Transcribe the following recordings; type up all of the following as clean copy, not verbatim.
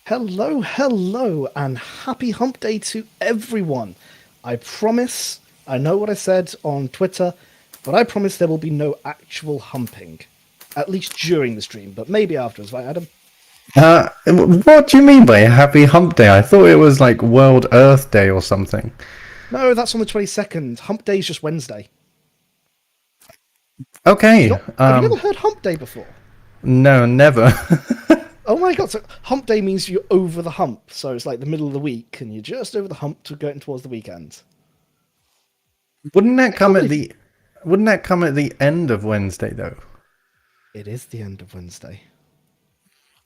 Hello, hello, and happy hump day to everyone. I promise, I know what I said on Twitter, but I promise there will be no actual humping. At least during the stream, but maybe afterwards, right, Adam? What do you mean by Happy Hump Day? I thought it was like World Earth Day or something. No, that's on the 22nd. Hump day is just Wednesday. Okay. Have you never heard hump day before? No, never. Oh my god, so hump day means you're over the hump. So it's like the middle of the week, and you're just over the hump to going towards the weekend. Wouldn't that come at the Wouldn't that come at the end of Wednesday though? It is the end of Wednesday.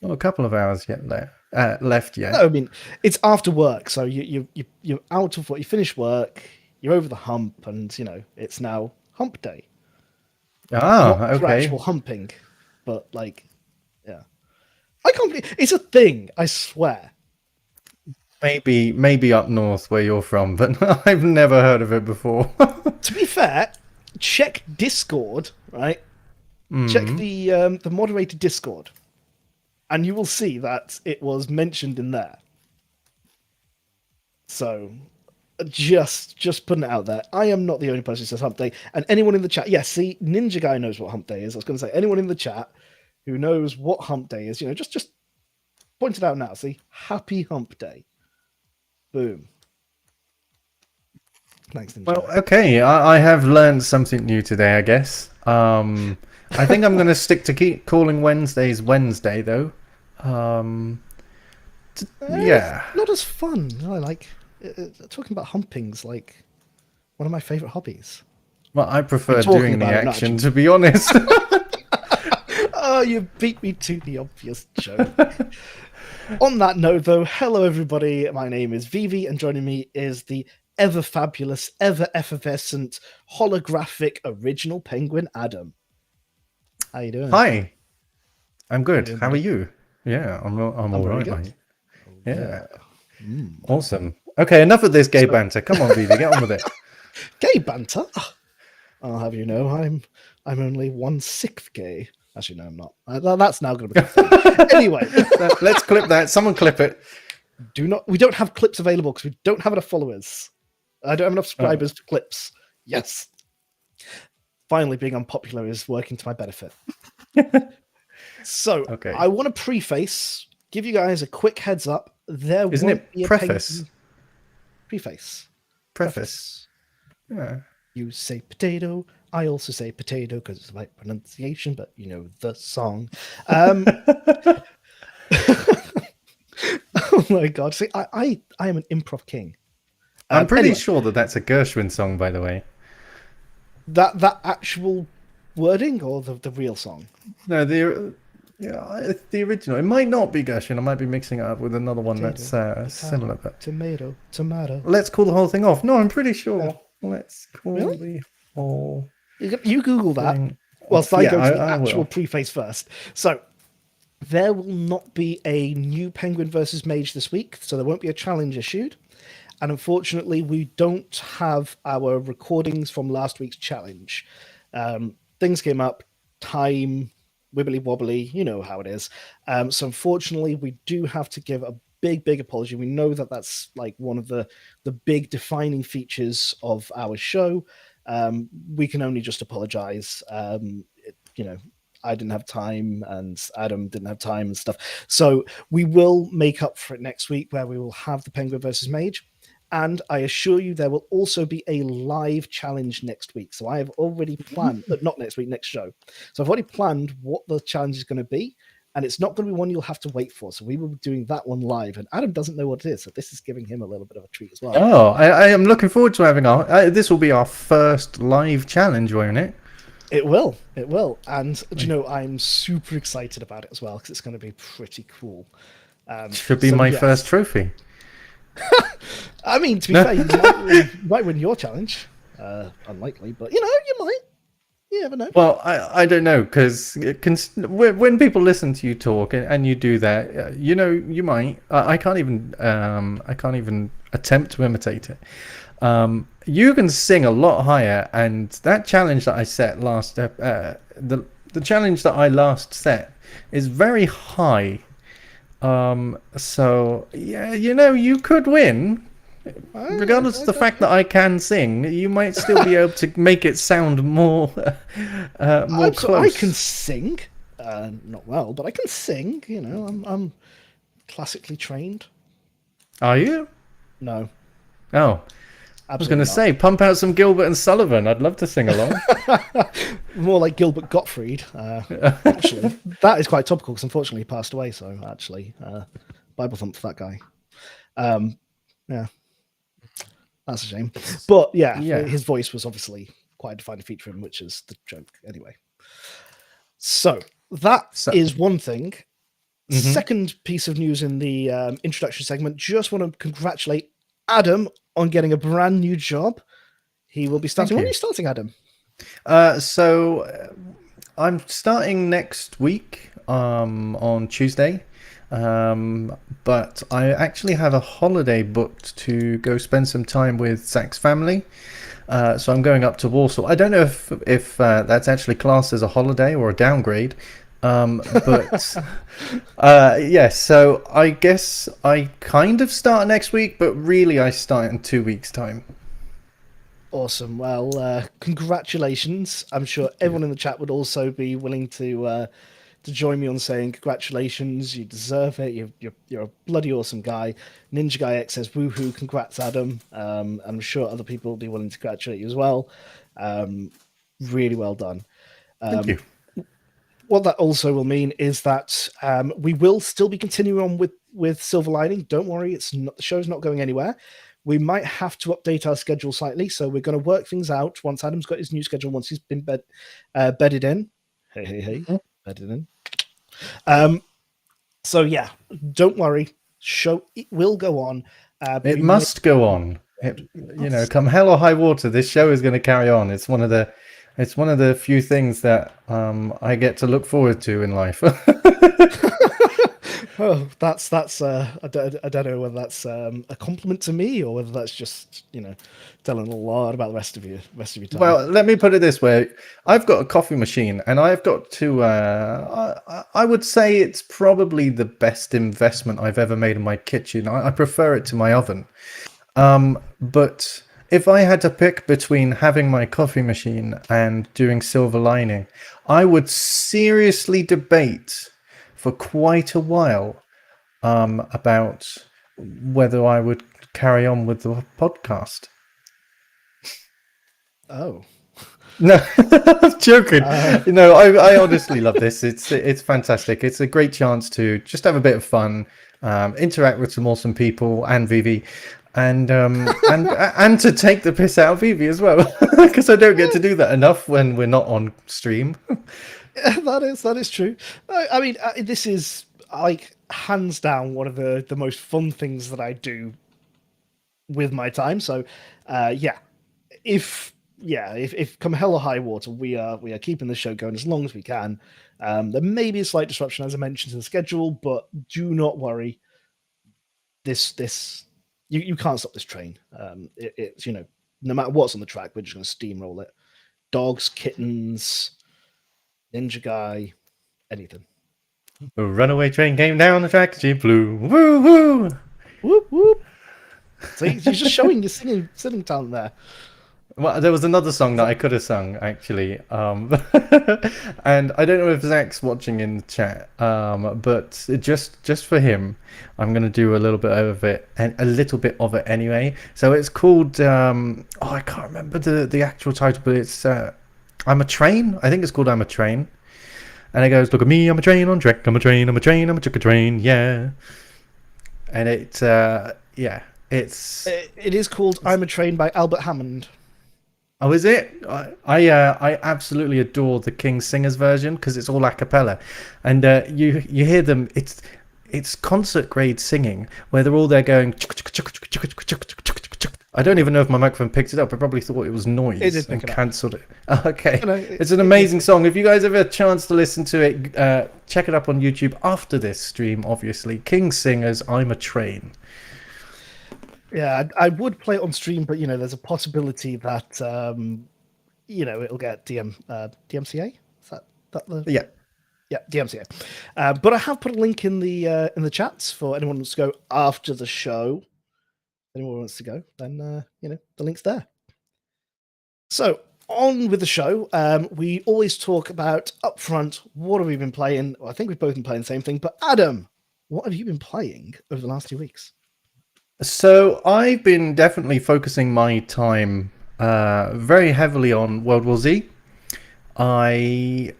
Well, a couple of hours yet left yet. No, I mean it's after work, so you're out of work. You finish work, you're over the hump, and it's now hump day. Ah, Not for okay. actual humping, but yeah. I can't believe it's a thing. I swear. Maybe up north where you're from, but I've never heard of it before. To be fair, check Discord, right? Check the moderated Discord, and you will see that it was mentioned in there. So, just putting it out there. I am not the only person who says hump day, and anyone in the chat. Yes, see, Ninja Guy knows what hump day is. I was going to say anyone in the chat who knows what hump day is. Just point it out now. See, happy hump day. Boom. Thanks, Ninja Well, Guy. okay. I have learned something new today, I guess. I think I'm going to stick to keep calling Wednesdays Wednesday, though. Yeah. Not as fun. I like talking about humping's like one of my favorite hobbies. Well, I prefer talking doing the about it, not action, actually. to be honest. Oh, you beat me to the obvious joke. On that note, though, hello everybody. My name is Vivi, and joining me is the ever fabulous, ever effervescent, holographic, original penguin, Adam. How you doing? Hi. I'm good. doing, How are buddy? you? Yeah, I'm all very right, good. mate. Yeah. Awesome. Okay, enough of this gay banter. Come on, Vivi, get on with it. Gay banter. I'll have you know, I'm only 1/6 gay. Actually, no, I'm not. That's now going to be. Anyway, Let's clip that. Someone clip it. we don't have clips available because we don't have enough followers. I don't have enough subscribers for clips. Yes. Finally, being unpopular is working to my benefit. So, Okay. I want to give you guys a quick heads up. There Isn't won't it be a preface? Preface. Preface. Yeah. You say potato. I also say potato because it's the right pronunciation, but you know the song. Oh my god! See, I am an improv king. I'm pretty Anyway, sure that that's a Gershwin song, by the way. that actual wording or the real song? No, it's the original. It might not be Gershwin. I might be mixing it up with another one that's similar. But Tomato. let's call the whole thing off. No, I'm pretty sure. Yeah. Let's call Really? the whole You Google that. thing Whilst off. I Yeah, go to the I actual will. preface first. So, there will not be a new Penguin versus Mage this week, so there won't be a challenge issued. And unfortunately, we don't have our recordings from last week's challenge. Things came up, time, wibbly wobbly, you know how it is. So unfortunately, we do have to give a big apology. We know that that's like one of the big defining features of our show. We can only just apologize. I didn't have time and Adam didn't have time and stuff. So we will make up for it next week where we will have the Penguin versus Mage. And I assure you there will also be a live challenge next week. So I have already planned, not next week, next show. So I've already planned what the challenge is going to be. And it's not going to be one you'll have to wait for. So we will be doing that one live. And Adam doesn't know what it is. So this is giving him a little bit of a treat as well. Oh, I am looking forward to having this will be our first live challenge, won't it? It will. And, I'm super excited about it as well because it's going to be pretty cool. Should be my first trophy. I mean, to be fair, you might win your challenge. Unlikely, but you might. You never know. Well, I don't know because when people listen to you talk and you do that, you might. I can't even attempt to imitate it. You can sing a lot higher, and that challenge that I set the challenge that I last set is very high. So yeah, you could win. Regardless of the fact that I can sing, you might still be able to make it sound more, more I can close. sing, not well, but I can sing. I'm classically trained. Are you? No, Oh, I was going absolutely to not. say, pump out some Gilbert and Sullivan. I'd love to sing along. More like Gilbert Gottfried. Actually, that is quite topical because unfortunately he passed away. So actually, Bible thump for that guy. Yeah, that's a shame. But yeah, Yeah. his voice was obviously quite a defining feature of him, which is the joke anyway. So that So, is one thing. mhm. Second piece of news in the introduction segment. Just want to congratulate Adam on getting a brand new job. He will be starting. Thank When are you. you starting, Adam? So I'm starting next week on Tuesday. But I actually have a holiday booked to go spend some time with Zach's family. So I'm going up to Warsaw. I don't know if that's actually classed as a holiday or a downgrade. But yeah, so I guess I kind of start next week, but really I start in 2 weeks' time. Awesome. Well, congratulations. I'm sure Thank you. everyone in the chat would also be willing to join me on saying congratulations. You deserve it. You're a bloody awesome guy. Ninja Guy X says woohoo, congrats, Adam. I'm sure other people will be willing to congratulate you as well. Really well done. Thank you. What that also will mean is that we will still be continuing on with Silver Lining. Don't worry, it's not, the show's not going anywhere. We might have to update our schedule slightly, so we're going to work things out once Adam's got his new schedule, once he's been bedded in. Hey, Mhm. bedded in. So yeah, don't worry, show it will go on. It We may must go on. Come hell or high water, this show is going to carry on. It's one of the few things that I get to look forward to in life. Oh, that's I don't know whether that's a compliment to me or whether that's just telling a lot about the rest of your time. Well, let me put it this way: I've got a coffee machine, and I've got to. I would say it's probably the best investment I've ever made in my kitchen. I prefer it to my oven. But if I had to pick between having my coffee machine and doing Silver Lining, I would seriously debate for quite a while about whether I would carry on with the podcast. Oh, No, I'm joking. I honestly love this. It's fantastic. It's a great chance to just have a bit of fun, interact with some awesome people and Vivi, and to take the piss out of Vivi as well, because I don't get to do that enough when we're not on stream. that is true. I mean, this is like hands down one of the most fun things that I do with my time. So, yeah, if come hell or high water, we are keeping the show going as long as we can. There may be a slight disruption, as I mentioned, in the schedule, but do not worry. This you can't stop this train. It's no matter what's on the track, we're just going to steamroll it. Dogs, kittens, ninja guy, anything. A runaway train came down the track. She flew. Woo woo. Whoop whoop. So you're just showing your singing talent there. Well, there was another song that I could have sung actually, and I don't know if Zach's watching in the chat, but just for him, I'm gonna do a little bit of it, and a little bit of it anyway. So it's called I can't remember the actual title, but it's I'm a Train. I think it's called I'm a Train, and it goes, look at me, I'm a train on track, I'm a train, I'm a train, I'm a chicken train, yeah. And yeah, It is called "I'm a Train" by Albert Hammond. Oh, is it? I absolutely adore the King Singers version because it's all a cappella, and you hear them. It's concert grade singing where they're all there going. I don't even know if my microphone picked it up. I probably thought it was It noise did pick and it up. cancelled it. Okay, No, it's an amazing song. If you guys ever have a chance to listen to it, check it up on YouTube after this stream. Obviously, King Singers, I'm a Train. Yeah, I would play it on stream, but there's a possibility that it'll get DMCA. Is that the Yeah. Yeah, DMCA. But I have put a link in the chats for anyone who wants to go after the show. Anyone wants to go, then the link's there. So on with the show. We always talk about upfront. What have we been playing? Well, I think we've both been playing the same thing. But Adam, what have you been playing over the last 2 weeks? So I've been definitely focusing my time very heavily on World War Z. I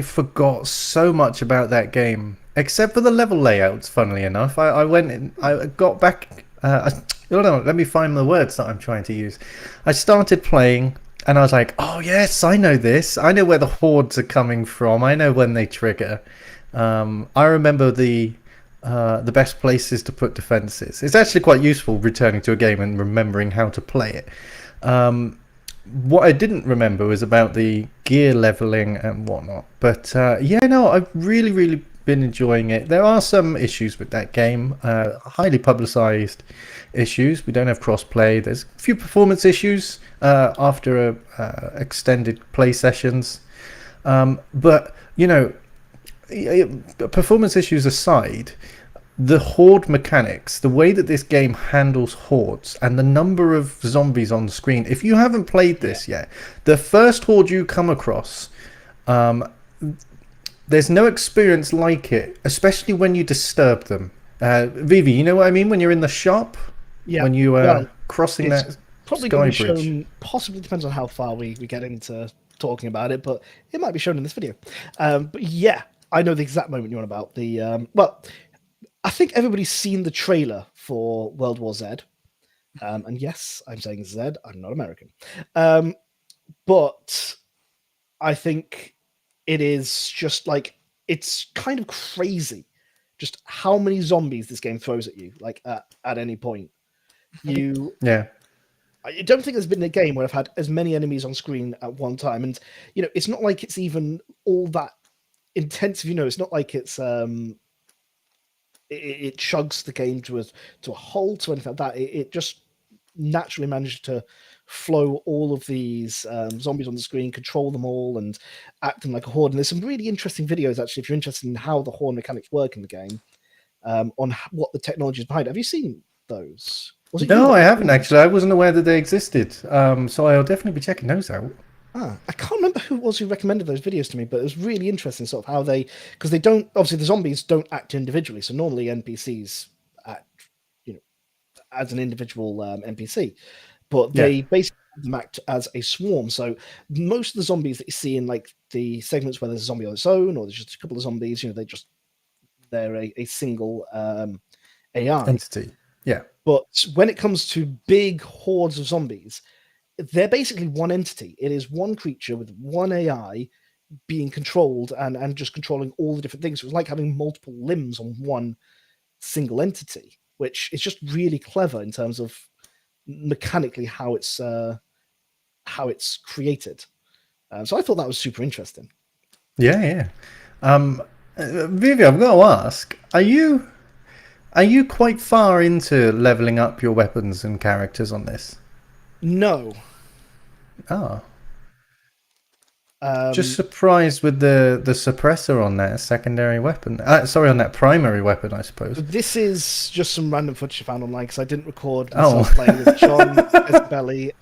forgot so much about that game, except for the level layouts. Funnily enough, I went in, I got back. Let me find the words that I'm trying to use. I started playing, and I was like, "Oh yes, I know this. I know where the hordes are coming from. I know when they trigger. I remember the best places to put defenses. It's actually quite useful returning to a game and remembering how to play it. What I didn't remember was about the gear leveling and whatnot. But I've really been enjoying it. There are some issues with that game, highly publicized issues. We don't have cross-play. There's a few performance issues after extended play sessions. But performance issues aside, the horde mechanics, the way that this game handles hordes, and the number of zombies on the screen. If you haven't played this yet, the first horde you come across, there's no experience like it, especially when you disturb them. Vivi, you know what I mean? When you're in the shop, when you are crossing that probably sky going to be bridge. shown, possibly depends on how far we get into talking about it, but it might be shown in this video. But yeah, I know the exact moment you're on about. I think everybody's seen the trailer for World War Z. And yes, I'm saying Z, I'm not American. But I think it is just like, it's kind of crazy just how many zombies this game throws at you, like at any point. I don't think there's been a game where I've had as many enemies on screen at one time. And, it's not like it's even all that intensive, it's not like it's... It chugs the game to a halt or anything like that. It just naturally managed to flow all of these zombies on the screen, control them all, and act them like a horde. And there's some really interesting videos, actually, if you're interested in how the horde mechanics work in the game, on what the technology is behind. Have you seen those? No, I haven't actually. I wasn't aware that they existed. So I'll definitely be checking those out. I can't remember who it was who recommended those videos to me, but it was really interesting sort of how because they don't, obviously the zombies don't act individually. So normally NPCs act, as an individual NPC, but they basically act as a swarm. So most of the zombies that you see in like the segments where there's a zombie on its own, or there's just a couple of zombies, they're a single AI entity. Yeah. But when it comes to big hordes of zombies, they're basically one entity. It is one creature with one AI being controlled and just controlling all the different things. So it's like having multiple limbs on one single entity, which is just really clever in terms of mechanically how it's created. So I thought that was super interesting. Yeah. Vivi, I've got to ask: Are you quite far into leveling up your weapons and characters on this? No. Oh. Just surprised with the suppressor on that secondary weapon. On that primary weapon, I suppose. This is just some random footage I found online because I didn't record myself playing with John, Isabelli,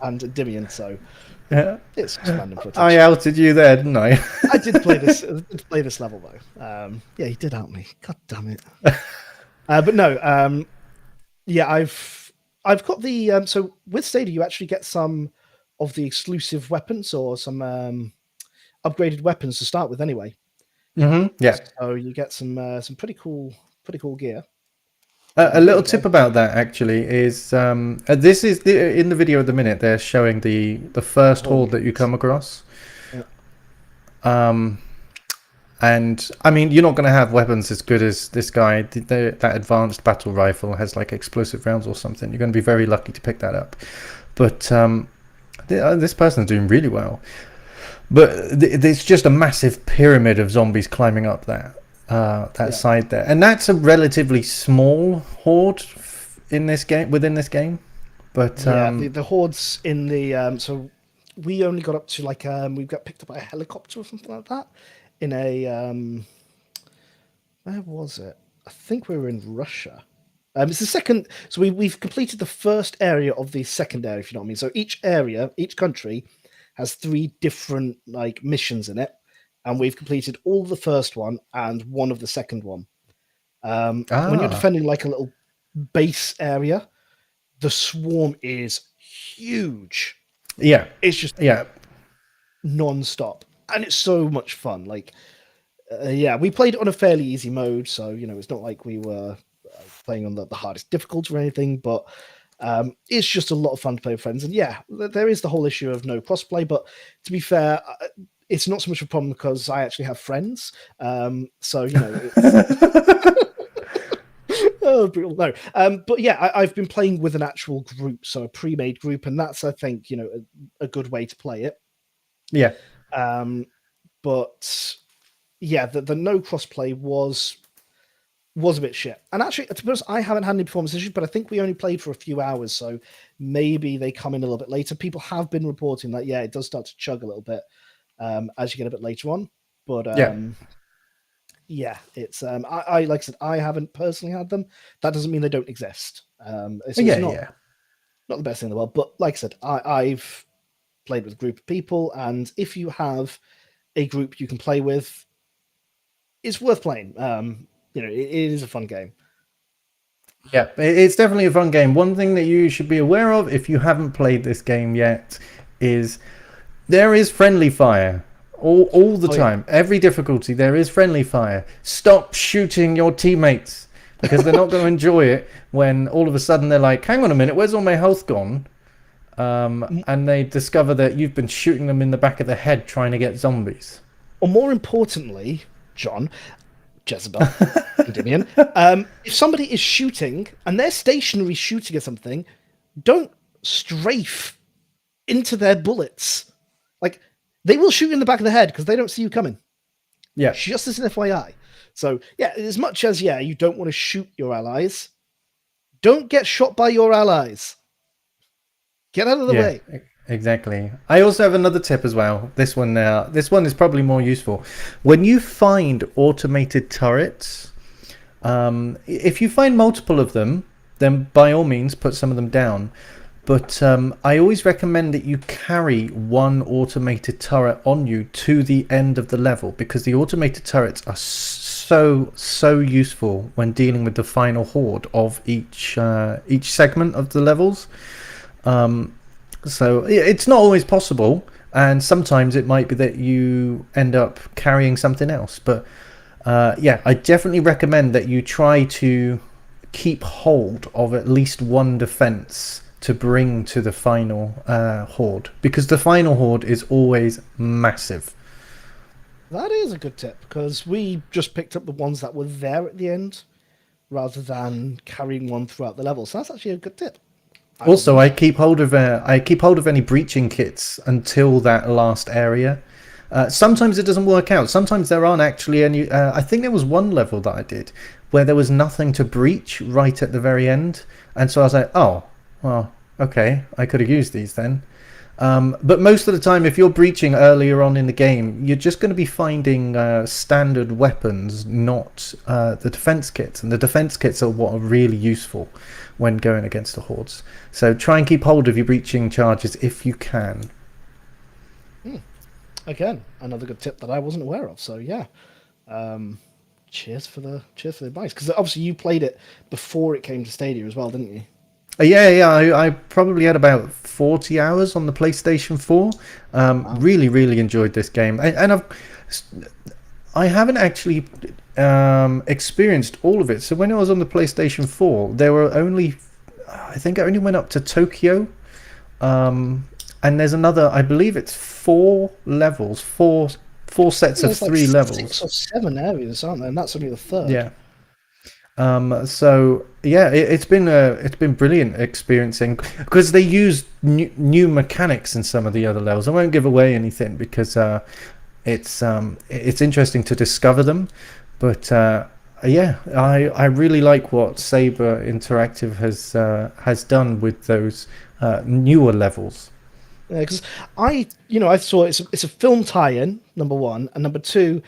and Dimian. So yeah, it's just random footage. I outed you there, didn't I? I did play this. I did play this level though. Yeah, he did out me. God damn it. But no. Yeah, I've got the so with Stadia you actually get some of the exclusive weapons or some upgraded weapons to start with anyway. Mm-hmm. Yeah. So you get some pretty cool gear. A little tip about that actually is this is in the video at the minute they're showing the first horde that you come across. Yeah. And I mean, you're not going to have weapons as good as this guy. That advanced battle rifle has like explosive rounds or something. You're going to be very lucky to pick that up. But this person's doing really well. But it's just a massive pyramid of zombies climbing up that side there, and that's a relatively small horde in this game. Within this game, but the hordes in the so we only got up to like we got picked up by a helicopter or something like that in a where was it? I think we were in Russia. It's the second. So we've completed the first area of the second area, if you know what I mean. So each area, each country, has 3 different like missions in it, and we've completed all the first one and one of the second one. When you're Ah, defending like a little base area, the swarm is huge. yeah, It's just yeah, non-stop, and it's so much fun. Like, yeah, we played it on a fairly easy mode, so it's not like we were playing on the hardest difficulty or anything, but it's just a lot of fun to play with friends. And yeah, there is the whole issue of no crossplay, but to be fair, it's not so much of a problem because I actually have friends. So it's oh, brutal. No, but yeah, I've been playing with an actual group, so a pre-made group, and that's I think a good way to play it. yeah. But yeah, the no crossplay was a bit shit. And actually, to be honest, I haven't had any performance issues, but I think we only played for a few hours, so maybe they come in a little bit later. People have been reporting that, yeah, it does start to chug a little bit as you get a bit later on. But Yeah. yeah, it's I like I said, I haven't personally had them. That doesn't mean they don't exist. It's Yeah, not yeah. not the best thing in the world, but like I said, I've played with a group of people, and if you have a group you can play with, it's worth playing. It is a fun game. Yeah, it's definitely a fun game. One thing that you should be aware of if you haven't played this game yet is there is friendly fire. All the Oh yeah. time. Every difficulty, there is friendly fire. Stop shooting your teammates because they're not going to enjoy it when all of a sudden they're like, hang on a minute, where's all my health gone? And they discover that you've been shooting them in the back of the head trying to get zombies. Or more importantly, John, Jezebel, Endymion, if somebody is shooting and they're stationary shooting at something, don't strafe into their bullets. Like, they will shoot you in the back of the head because they don't see you coming. Yeah. Just as an FYI. So, yeah, as much as, yeah, you don't want to shoot your allies, don't get shot by your allies. Get out of the way. Exactly. I also have another tip as well. This one is probably more useful. When you find automated turrets, if you find multiple of them, then by all means put some of them down. But I always recommend that you carry one automated turret on you to the end of the level because the automated turrets are so useful when dealing with the final horde of each segment of the levels. So it's not always possible, and sometimes it might be that you end up carrying something else. But yeah, I definitely recommend that you try to keep hold of at least one defense to bring to the final horde, because the final horde is always massive. That is a good tip because we just picked up the ones that were there at the end rather than carrying one throughout the level. So that's actually a good tip. Also, I keep hold of any breaching kits until that last area. Sometimes it doesn't work out. Sometimes there aren't actually any. I think there was one level that I did where there was nothing to breach right at the very end, and so I was like, oh, well, okay, I could have used these then. But most of the time, if you're breaching earlier on in the game, you're just going to be finding standard weapons, not the defense kits. And the defense kits are what are really useful when going against the hordes. So try and keep hold of your breaching charges if you can. Again, another good tip that I wasn't aware of. So yeah, cheers for the advice because obviously you played it before it came to Stadia as well, didn't you? Yeah. I probably had about 40 hours on the PlayStation 4. Wow. Really enjoyed this game, and I haven't actually experienced all of it. So when I was on the PlayStation 4, I think I only went up to Tokyo, and there's another. I believe it's 4 levels, four sets of 3 levels. 6 or 7 areas, aren't there? And that's only the third. Yeah. So yeah, it's been brilliant experiencing because they use new mechanics in some of the other levels. I won't give away anything because it's interesting to discover them. But yeah, I really like what Saber Interactive has done with those newer levels. Because I saw it's a film tie-in, number one, and number two,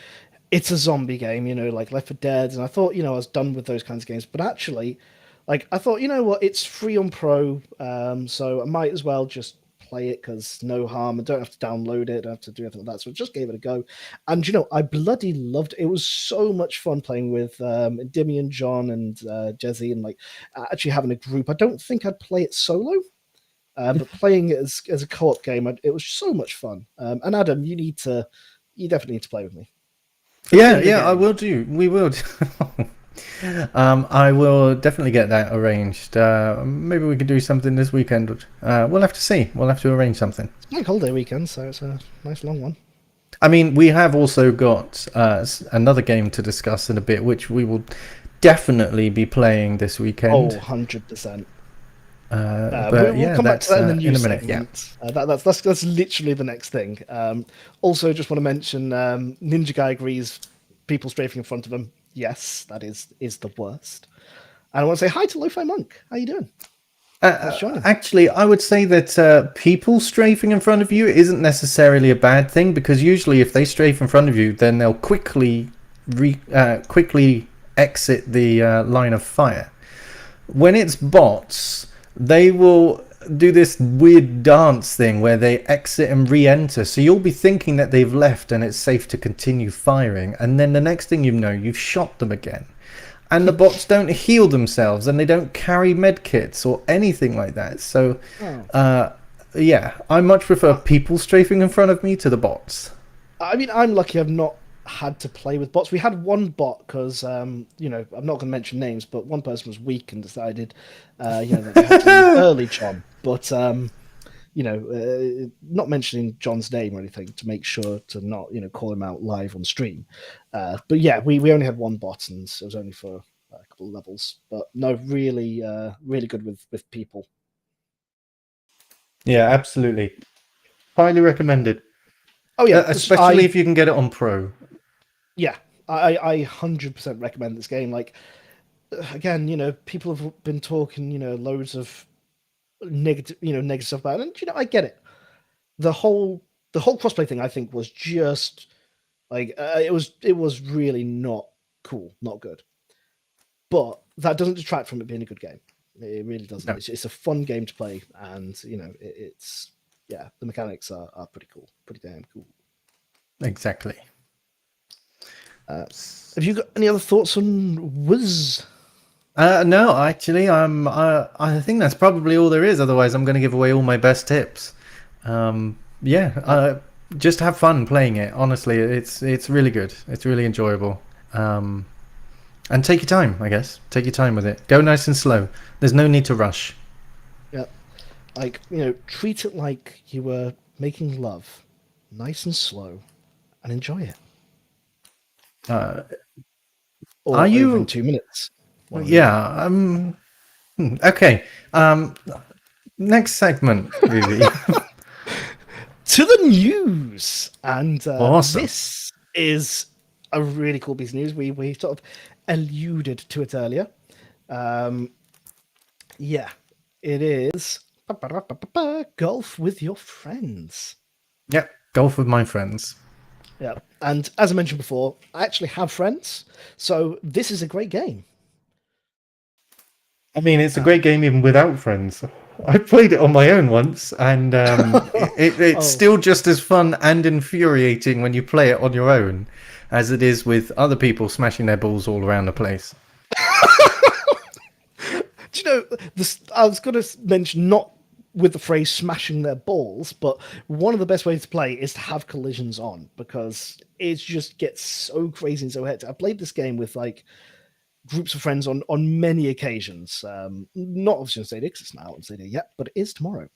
it's a zombie game, like Left 4 Dead, and I thought, I was done with those kinds of games, but actually, like, I thought, you know what, it's free on Pro, so I might as well just play it because no harm. I don't have to download it, I don't have to do anything like that, so I just gave it a go, and I bloody loved it. It was so much fun playing with Dimi, John, and Jesse, and like actually having a group. I don't think I'd play it solo. But playing it as a co-op game, it was so much fun. And Adam, you definitely need to play with me. Yeah, I will do. We will. I will definitely get that arranged. Maybe we could do something this weekend. We'll have to see. We'll have to arrange something. It's my holiday weekend, so it's a nice long one. I mean, we have also got another game to discuss in a bit, which we will definitely be playing this weekend. Oh, 100%. But we'll come back to that in the news in a minute. segment. Yeah, that's literally the next thing. Also, just want to mention Ninja Guy agrees. People strafing in front of him. Yes, that is the worst. And I want to say hi to Lo-Fi Monk. How you doing? Actually, I would say that people strafing in front of you isn't necessarily a bad thing, because usually if they strafe in front of you, then they'll quickly exit the line of fire. When it's bots, they will do this weird dance thing where they exit and re-enter, so you'll be thinking that they've left and it's safe to continue firing, and then the next thing you know, you've shot them again. And the bots don't heal themselves, and they don't carry medkits or anything like that. So yeah, I much prefer people strafing in front of me to the bots. I mean, I'm lucky I've not had to play with bots. We had one bot because, I'm not going to mention names, but one person was weak and decided, that they had to leave early John. But, not mentioning John's name or anything to make sure to not, call him out live on stream. But yeah, we only had one bot, and it was only for a couple of levels. But no, really, really good with people. Yeah, absolutely. Highly recommended. Oh yeah, especially if you can get it on Pro. Yeah, I 100% recommend this game. Like, again, people have been talking, loads of negative stuff about it, and I get it. The whole crossplay thing, I think, was just like it was really not cool, not good. But that doesn't detract from it being a good game. It really doesn't. No. It's a fun game to play, and it's the mechanics are pretty cool, pretty damn cool. Exactly. Have you got any other thoughts on Wiz? No, actually, I think that's probably all there is. Otherwise, I'm going to give away all my best tips. Just have fun playing it. Honestly, it's really good. It's really enjoyable. And take your time, I guess. Take your time with it. Go nice and slow. There's no need to rush. Yeah, like treat it like you were making love, nice and slow, and enjoy it. Or are you in 2 minutes? Yeah. Okay. Next segment, Vivi. To the news, and awesome. This is a really cool piece of news. We sort of alluded to it earlier. Yeah, it is golf with your friends. Yeah, golf with my friends. Yeah, and as I mentioned before, I actually have friends, so this is a great game. I mean, it's a great game even without friends. I played it on my own once, and it's still just as fun and infuriating when you play it on your own as it is with other people smashing their balls all around the place. Do you know, I was going to mention not with the phrase smashing their balls, but one of the best ways to play is to have collisions on, because it just gets so crazy and so hectic. I played this game with like groups of friends on many occasions. Not obviously on Stadia, because it's not out on Stadia yet, but it is tomorrow.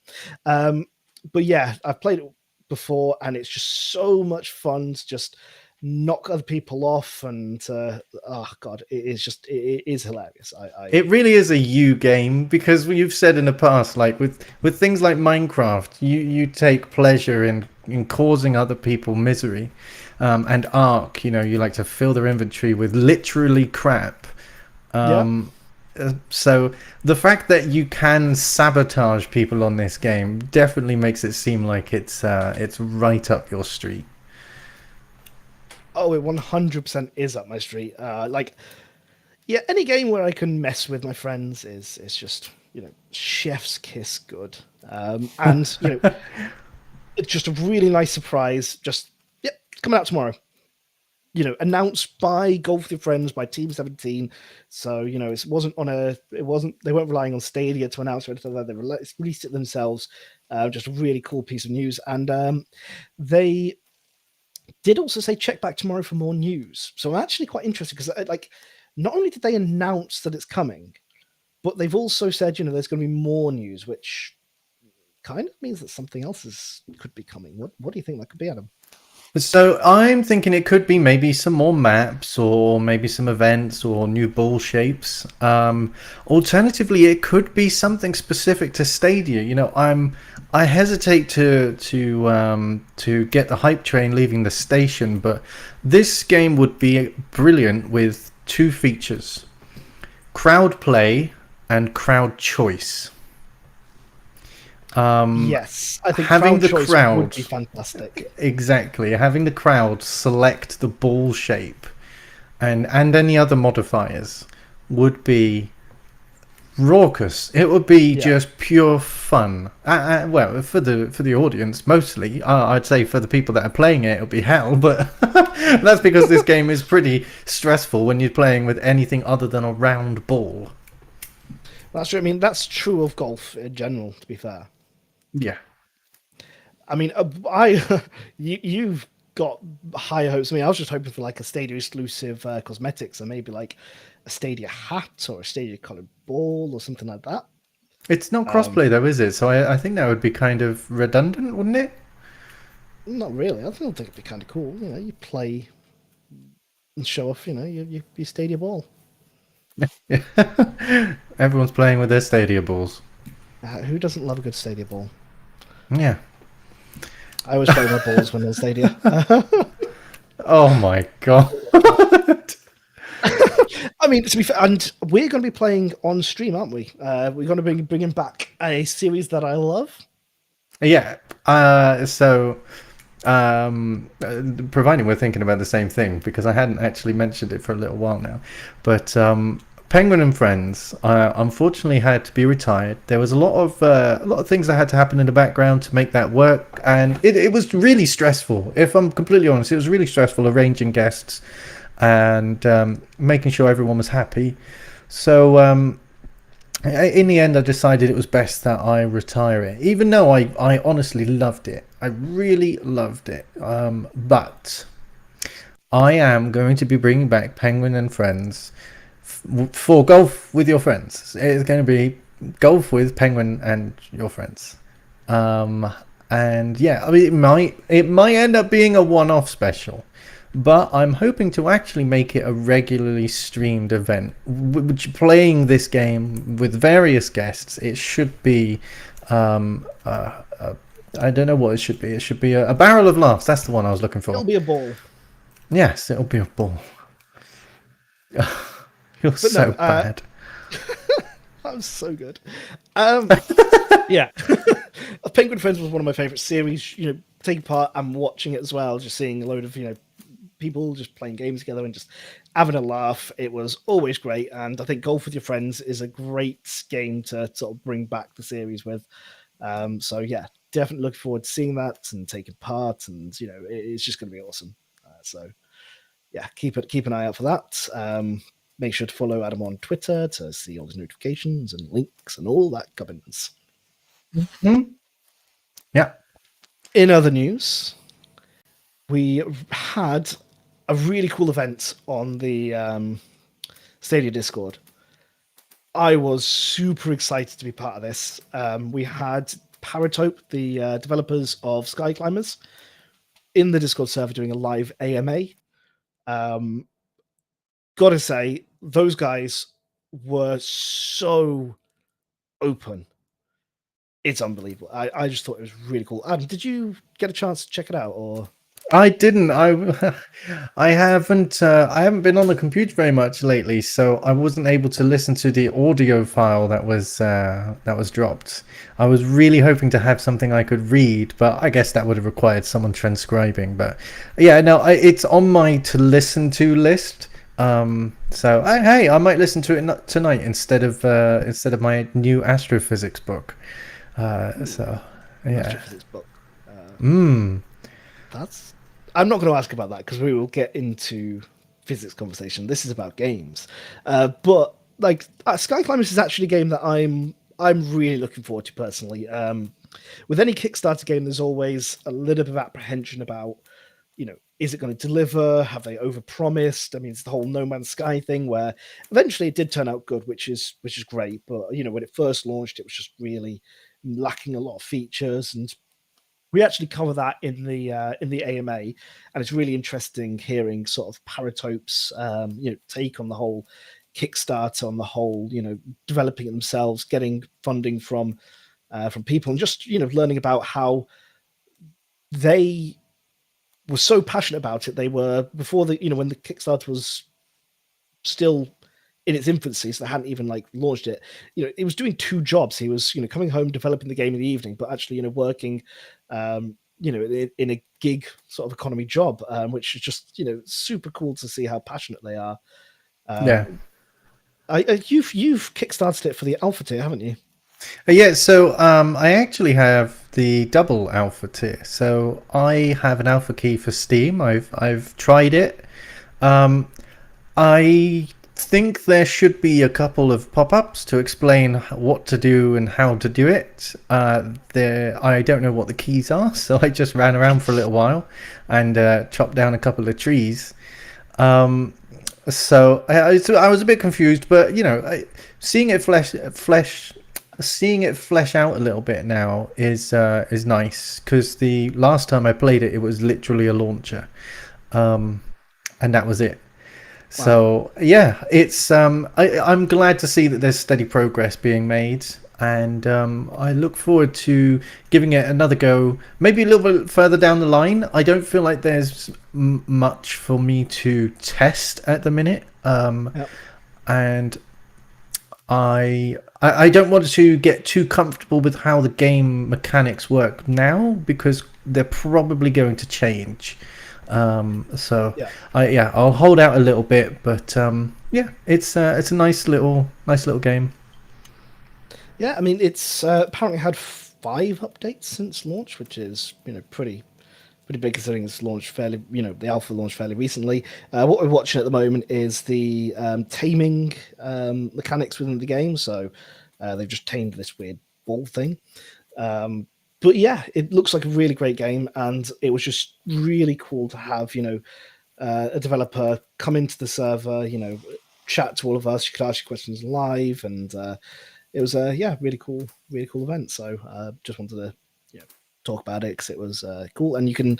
But yeah, I've played it before, and it's just so much fun to just knock other people off, and oh god, it is hilarious. It really is a you game, because you've said in the past, like with things like Minecraft, you take pleasure in causing other people misery, and Ark, you like to fill their inventory with literally crap. So the fact that you can sabotage people on this game definitely makes it seem like it's right up your street. Oh, it 100% is up my street. Yeah, any game where I can mess with my friends is just chef's kiss good. And it's just a really nice surprise. Just yep, it's coming out tomorrow. Announced by Golf with Your Friends by Team 17. So they weren't relying on Stadia to announce or anything like that. They released it themselves. Just a really cool piece of news, and they did also say check back tomorrow for more news. So I'm actually quite interested because not only did they announce that it's coming, but they've also said there's going to be more news, which kind of means that something else could be coming. What do you think that could be, Adam? So I'm thinking it could be maybe some more maps or maybe some events or new ball shapes. Alternatively, it could be something specific to Stadia. I hesitate to get the hype train leaving the station, but this game would be brilliant with two features: crowd play and crowd choice. Yes, I think having crowd the choice crowd would be fantastic. Exactly, having the crowd select the ball shape and any other modifiers would be raucous. It would be just pure fun. Well, for the audience mostly. I'd say for the people that are playing it, it'll be hell. But that's because this game is pretty stressful when you're playing with anything other than a round ball. That's true. I mean, that's true of golf in general. To be fair. Yeah. I mean, you've got higher hopes. I mean, I was just hoping for like a Stadia exclusive cosmetics, and maybe like a Stadia hat or a Stadia colored ball or something like that. It's not crossplay though, is it? So I think that would be kind of redundant, wouldn't it? Not really. I think it'd be kind of cool. You play and show off. Your Stadia ball. Everyone's playing with their Stadia balls. Who doesn't love a good Stadia ball? Yeah. I always play my balls when they're Stadia. Oh my god. I mean, to be fair, and we're going to be playing on stream, aren't we? We're going to be bringing back a series that I love. Yeah. Providing we're thinking about the same thing, because I hadn't actually mentioned it for a little while now. But Penguin and Friends unfortunately had to be retired. There was a lot of things that had to happen in the background to make that work, and it was really stressful. If I'm completely honest, it was really stressful arranging guests and making sure everyone was happy. So in the end, I decided it was best that I retire it, even though I honestly loved it. I really loved it. But I am going to be bringing back Penguin and Friends for Golf with Your Friends. It's going to be Golf with Penguin and Your Friends. And yeah, I mean, it might end up being a one-off special, but I'm hoping to actually make it a regularly streamed event. Which, playing this game with various guests, it should be I don't know what it should be. It should be a barrel of laughs. That's the one I was looking for. It'll be a ball. Yes, it'll be a ball. You're so bad. I'm so good. Yeah. Penguin Friends was one of my favourite series. Taking part and watching it as well, just seeing a load of people just playing games together and just having a laugh. It was always great, and I think Golf with Your Friends is a great game to sort of bring back the series with. So yeah, definitely looking forward to seeing that and taking part, and it's just going to be awesome. So yeah, keep an eye out for that. Make sure to follow Adam on Twitter to see all his notifications and links and all that gubbins. Mm-hmm. Yeah. In other news, we had a really cool event on the Stadia Discord. I was super excited to be part of this. We had Paratope, the developers of Sky Climbers, in the Discord server doing a live AMA. Gotta say, those guys were so open. It's unbelievable. I just thought it was really cool. Adam, did you get a chance to check it out, or? I didn't. I haven't. I haven't been on the computer very much lately, so I wasn't able to listen to the audio file that was dropped. I was really hoping to have something I could read, but I guess that would have required someone transcribing. But yeah, no, it's on my to listen to list. So hey, I might listen to it tonight instead of my new astrophysics book. Ooh, So yeah. astrophysics book. Mm. That's. I'm not going to ask about that because we will get into physics conversation. This is about games, but like Sky Climbers is actually a game that I'm really looking forward to personally. With any Kickstarter game, there's always a little bit of apprehension about, is it going to deliver? Have they overpromised? I mean, it's the whole No Man's Sky thing where eventually it did turn out good, which is great. But when it first launched, it was just really lacking a lot of features, and we actually cover that in the AMA, and it's really interesting hearing sort of Paratope's take on the whole Kickstarter, on the whole developing it themselves, getting funding from people, and just learning about how they were so passionate about it. They were before when the Kickstarter was still in its infancy, so they hadn't even like launched it. It was doing two jobs. He was coming home developing the game in the evening, but actually working in a gig sort of economy job, which is just super cool to see how passionate they are. Yeah. You've kickstarted it for the alpha tier, haven't you? Yeah, so I actually have the double alpha tier. So I have an alpha key for Steam. I've tried it. Um, I think there should be a couple of pop-ups to explain what to do and how to do it. There, I don't know what the keys are, so I just ran around for a little while and chopped down a couple of trees. Um, so I was a bit confused, but seeing it seeing it flesh out a little bit now is nice, because the last time I played it, it was literally a launcher, and that was it. Wow. So yeah, I'm glad to see that there's steady progress being made, and I look forward to giving it another go. Maybe a little bit further down the line. I don't feel like there's much for me to test at the minute, Yep. and I don't want to get too comfortable with how the game mechanics work now, because they're probably going to change. So Yeah. I'll hold out a little bit, but yeah, it's a nice little game. Yeah, I mean, it's apparently had 5 updates since launch, which is pretty big considering it's launched fairly, the alpha launched fairly recently. What we're watching at the moment is the taming mechanics within the game. So they've just tamed this weird ball thing. But yeah, it looks like a really great game, and it was just really cool to have a developer come into the server, chat to all of us. You could ask your questions live, and it was a really cool event. So just wanted to talk about it because it was cool, and you can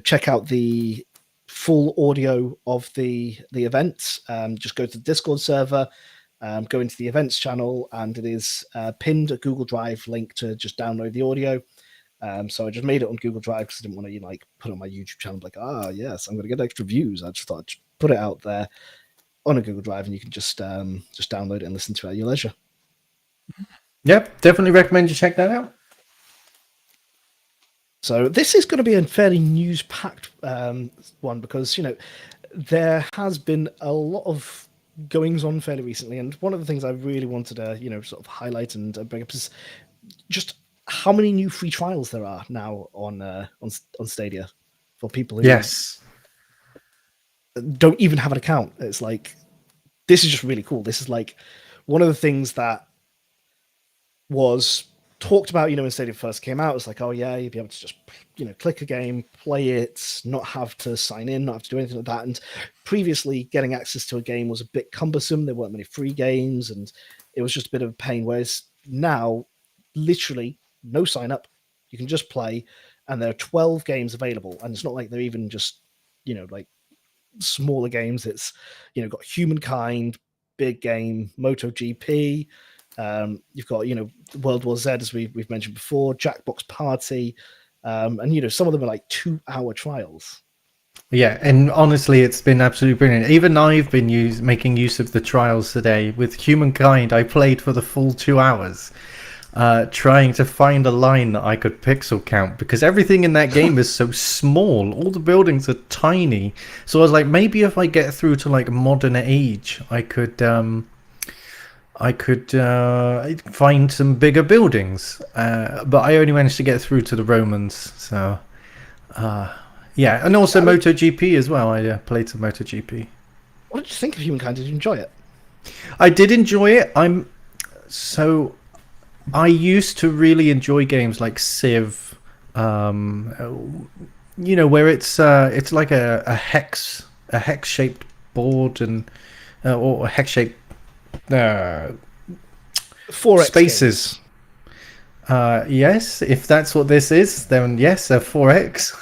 check out the full audio of the event. Just go to the Discord server, go into the events channel, and it is pinned a Google Drive link to just download the audio. So I just made it on Google Drive because I didn't want to put it on my YouTube channel like, yes, I'm going to get extra views. I just thought I'd put it out there on a Google Drive, and you can just download it and listen to it at your leisure. Yep, definitely recommend you check that out. So this is going to be a fairly news-packed one because there has been a lot of goings on fairly recently, and one of the things I really wanted to sort of highlight and bring up is just how many new free trials there are now on Stadia for people who Yes. don't even have an account. It's like, this is just really cool. This is like one of the things that was talked about, when Stadia first came out. It's like, oh yeah, you'd be able to just, click a game, play it, not have to sign in, not have to do anything like that. And previously, getting access to a game was a bit cumbersome. There weren't many free games, and it was just a bit of a pain. Whereas now, literally, no sign up. You can just play, and there are 12 games available. And it's not like they're even just, like smaller games. It's, got Humankind, big game, MotoGP. You've got World War Z, as we've mentioned before, Jackbox Party. And some of them are like 2-hour trials. Yeah, and honestly, it's been absolutely brilliant. Even I've been making use of the trials today with Humankind. I played for the full 2 hours, trying to find a line that I could pixel count because everything in that game is so small. All the buildings are tiny. So I was like, maybe if I get through to like modern age, I could find some bigger buildings. But I only managed to get through to the Romans. So. Yeah, and also MotoGP as well. I played some MotoGP. What did you think of Humankind? Did you enjoy it? I did enjoy it. I used to really enjoy games like Civ, where it's like a hex shaped board and or a hex shaped 4X spaces. Games. Yes, if that's what this is, then yes, a 4X.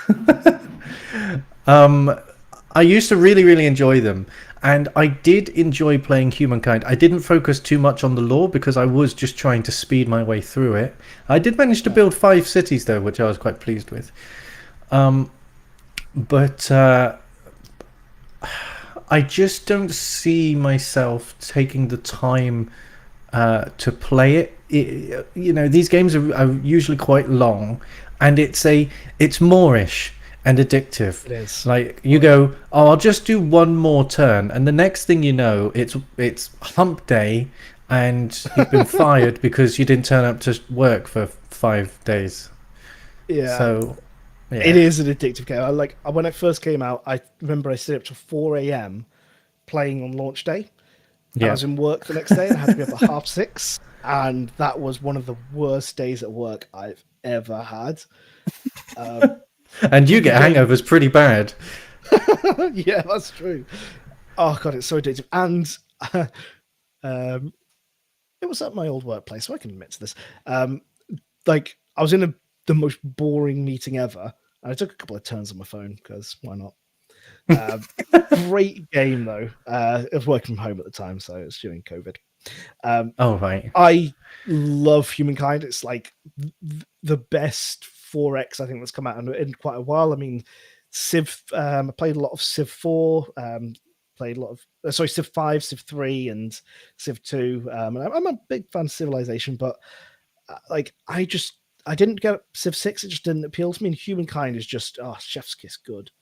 I used to really, really enjoy them, and I did enjoy playing Humankind. I didn't focus too much on the lore because I was just trying to speed my way through it. I did manage to build 5 cities though, which I was quite pleased with. But I just don't see myself taking the time to play it. These games are usually quite long, and it's moreish and addictive. It is. Like you go, oh, I'll just do one more turn, and the next thing you know, it's hump day, and you've been fired because you didn't turn up to work for 5 days. Yeah. So yeah. It is an addictive game. When it first came out, I remember I stayed up till 4 a.m. playing on launch day. Yeah. I was in work the next day and I had to be up at 6:30, and that was one of the worst days at work I've ever had. And you get hangovers pretty bad. Yeah, that's true. Oh god, it's so addictive. And it was at my old workplace, so I can admit to this. I was in the most boring meeting ever, and I took a couple of turns on my phone because why not? Great game though. I was working from home at the time, so it was during COVID. Oh right. I love Humankind. It's like the best 4X I think that's come out in quite a while. I mean, Civ. I played a lot of Civ 4. Played a lot of Civ 5, Civ 3, and Civ 2. And I'm a big fan of Civilization, but I didn't get Civ 6. It just didn't appeal to me. And Humankind is just chef's kiss good.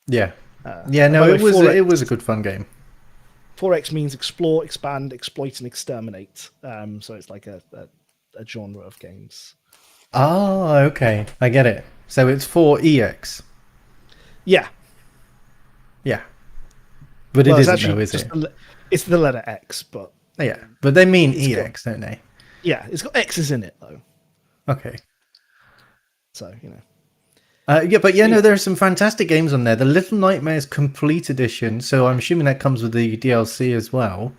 Yeah. It was a good fun game. 4X means explore, expand, exploit, and exterminate. So it's like a genre of games. Oh, okay. I get it. So it's 4EX. Yeah. Yeah. But it isn't though, is it? It's the letter X, but... Yeah, but they mean EX, don't they? Yeah, it's got X's in it, though. Okay. So, there are some fantastic games on there. The Little Nightmares Complete Edition, so I'm assuming that comes with the DLC as well.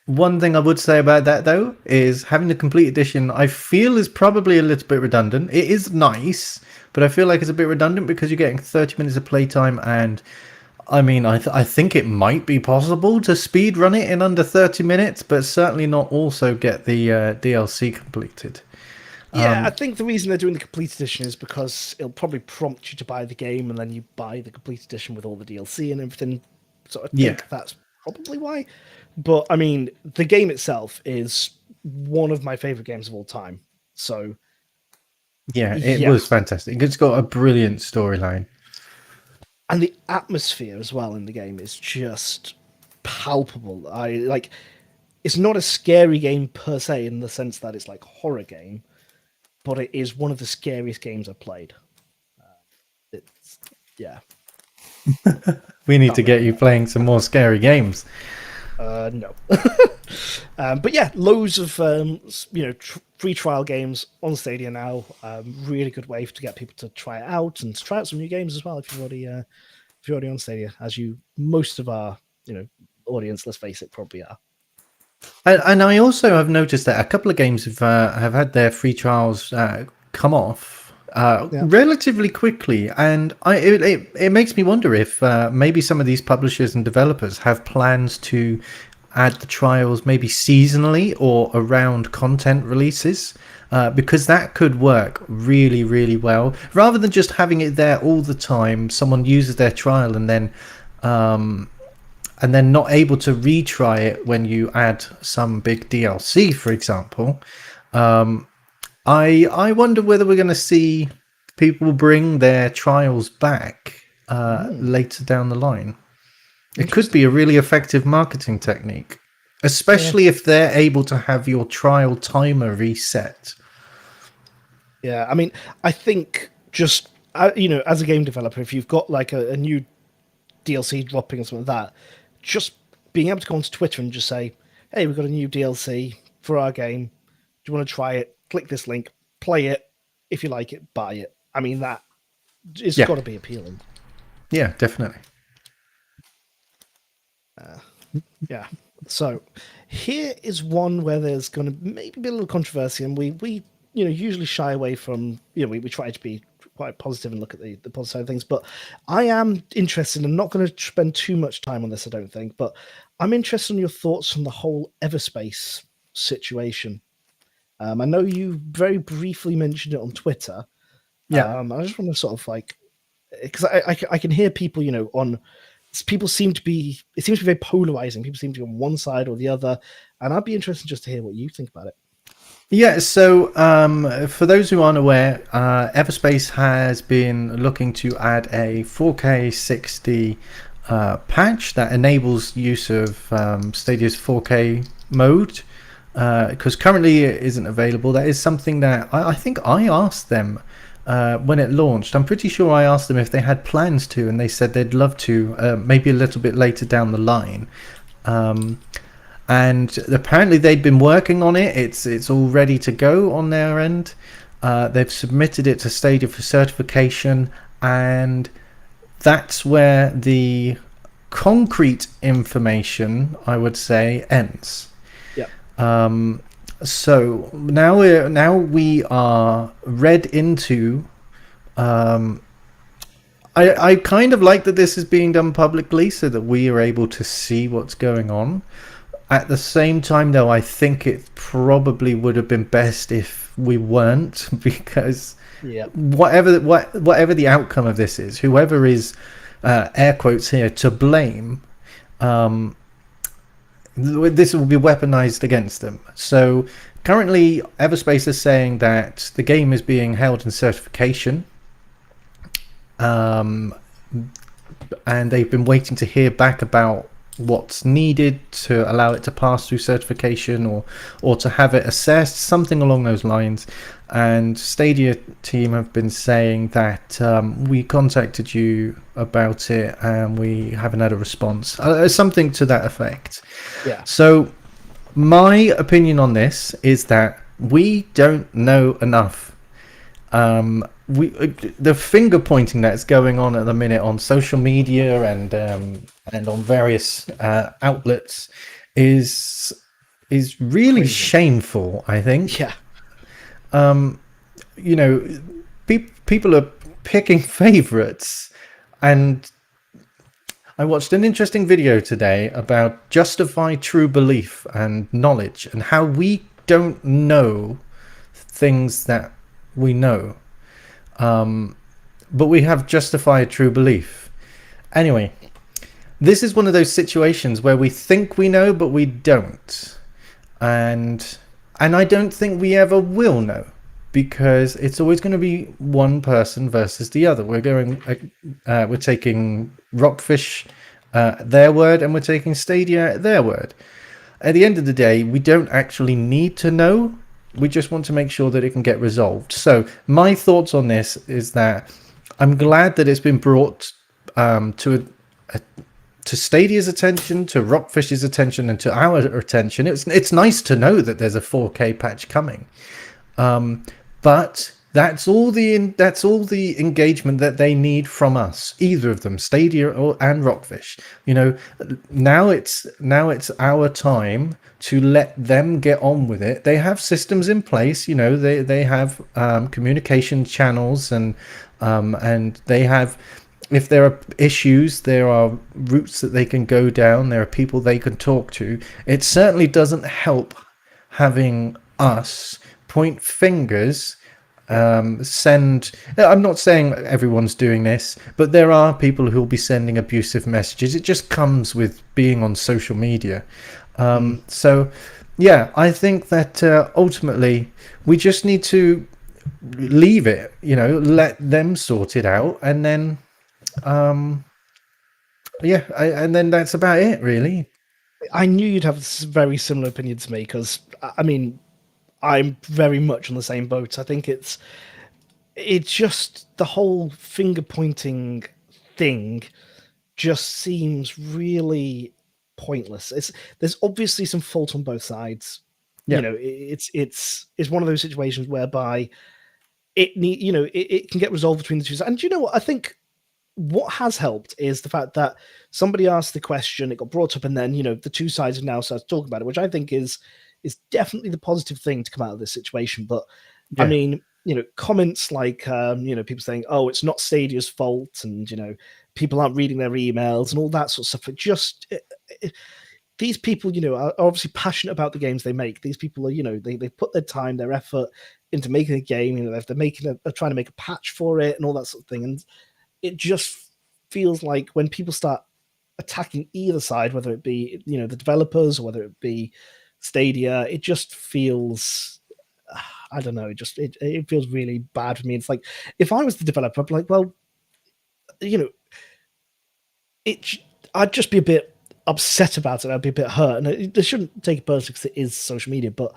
One thing I would say about that, though, is having the Complete Edition, I feel is probably a little bit redundant. It is nice, but I feel like it's a bit redundant because you're getting 30 minutes of playtime, and I mean, I think it might be possible to speed run it in under 30 minutes, but certainly not also get the DLC completed. Yeah, I think the reason they're doing the Complete Edition is because it'll probably prompt you to buy the game, and then you buy the Complete Edition with all the DLC and everything. So I think that's probably why. But, I mean, the game itself is one of my favourite games of all time. So... Yeah, it was fantastic. It's got a brilliant storyline. And the atmosphere as well in the game is just palpable. It's not a scary game per se in the sense that it's like a horror game, but it is one of the scariest games I've played. We need to get you playing some more scary games. No. But yeah, loads of free trial games on Stadia now. Really good way to get people to try it out and to try out some new games as well if you're already on Stadia, as most of our audience, let's face it, probably are. And I also have noticed that a couple of games have had their free trials come off relatively quickly, and it makes me wonder if maybe some of these publishers and developers have plans to add the trials maybe seasonally or around content releases, because that could work really, really well. Rather than just having it there all the time, someone uses their trial and then not able to retry it when you add some big DLC, for example. I wonder whether we're going to see people bring their trials back later down the line. It could be a really effective marketing technique, especially if they're able to have your trial timer reset. Yeah, I mean, I think just as a game developer, if you've got like a new DLC dropping or something like that, just being able to go onto Twitter and just say, "Hey, we've got a new DLC for our game. Do you want to try it? Click this link, play it. If you like it, buy it." I mean, that it's got to be appealing. Yeah, definitely. Yeah. So here is one where there's going to maybe be a little controversy, and we usually shy away from we try to be quite positive and look at the positive side of things. But I am interested, and not going to spend too much time on this, I don't think. But I'm interested in your thoughts on the whole Everspace situation. I know you very briefly mentioned it on Twitter. Yeah. I just want to sort of like, because I can hear people, on. People seem to be. It seems to be very polarizing. People seem to be on one side or the other, and I'd be interested just to hear what you think about it. Yeah, so for those who aren't aware, Everspace has been looking to add a 4K 60 patch that enables use of Stadia's 4K mode, because currently it isn't available. That is something that I think I asked them when it launched. I'm pretty sure I asked them if they had plans to, and they said they'd love to, maybe a little bit later down the line. And apparently they'd been working on it. It's all ready to go on their end. They've submitted it to Stadia for certification, and that's where the concrete information, I would say, ends. Yeah. So now we are read into. I kind of like that this is being done publicly so that we are able to see what's going on. At the same time, though, I think it probably would have been best if we weren't, because whatever the outcome of this is, whoever is air quotes here to blame, this will be weaponized against them. So currently, Everspace is saying that the game is being held in certification, and they've been waiting to hear back about what's needed to allow it to pass through certification or to have it assessed, something along those lines. And Stadia team have been saying that we contacted you about it and we haven't had a response, something to that effect. Yeah. So my opinion on this is that we don't know enough. The finger pointing that's going on at the minute on social media and on various outlets is really crazy. Shameful, I think. Yeah. People are picking favorites, and I watched an interesting video today about justify true belief and knowledge and how we don't know things that we know. But we have justified true belief. Anyway, this is one of those situations where we think we know, but we don't. And I don't think we ever will know, because it's always going to be one person versus the other. We're taking Rockfish their word, and we're taking Stadia their word. At the end of the day, we don't actually need to know. We just want to make sure that it can get resolved. So my thoughts on this is that I'm glad that it's been brought to Stadia's attention, to Rockfish's attention, and to our attention. It's nice to know that there's a 4K patch coming, but that's all the engagement that they need from us, either of them, Stadia and Rockfish. Now it's our time to let them get on with it. They have systems in place. They have communication channels and they have if there are issues, there are routes that they can go down, there are people they can talk to. It certainly doesn't help having us point fingers, Yeah. send. I'm not saying everyone's doing this, but there are people who'll be sending abusive messages. It just comes with being on social media. So, yeah, I think that ultimately we just need to leave it, let them sort it out, and then yeah, and then that's about it, really. I knew you'd have a very similar opinion to me because, I mean, I'm very much on the same boat. I think it's just the whole finger pointing thing just seems really pointless. There's obviously some fault on both sides. You Yeah, know, it's one of those situations whereby it can get resolved between the two sides. And do you know what? I think what has helped is the fact that somebody asked the question, it got brought up, and then the two sides have now started talking about it, which I think is definitely the positive thing to come out of this situation. But I yeah. mean, comments like people saying, "Oh, it's not Stadia's fault," and people aren't reading their emails and all that sort of stuff. These people, are obviously passionate about the games they make. These people are, they put their time, their effort into making a game. If they're trying to make a patch for it and all that sort of thing, and it just feels like when people start attacking either side, whether it be the developers or whether it be Stadia, it just feels I don't know. It feels really bad for me. It's like if I was the developer, I'd be like, well, you know, it. I'd just be a bit upset about it. I'd be a bit hurt, and they shouldn't take it personally because it is social media. But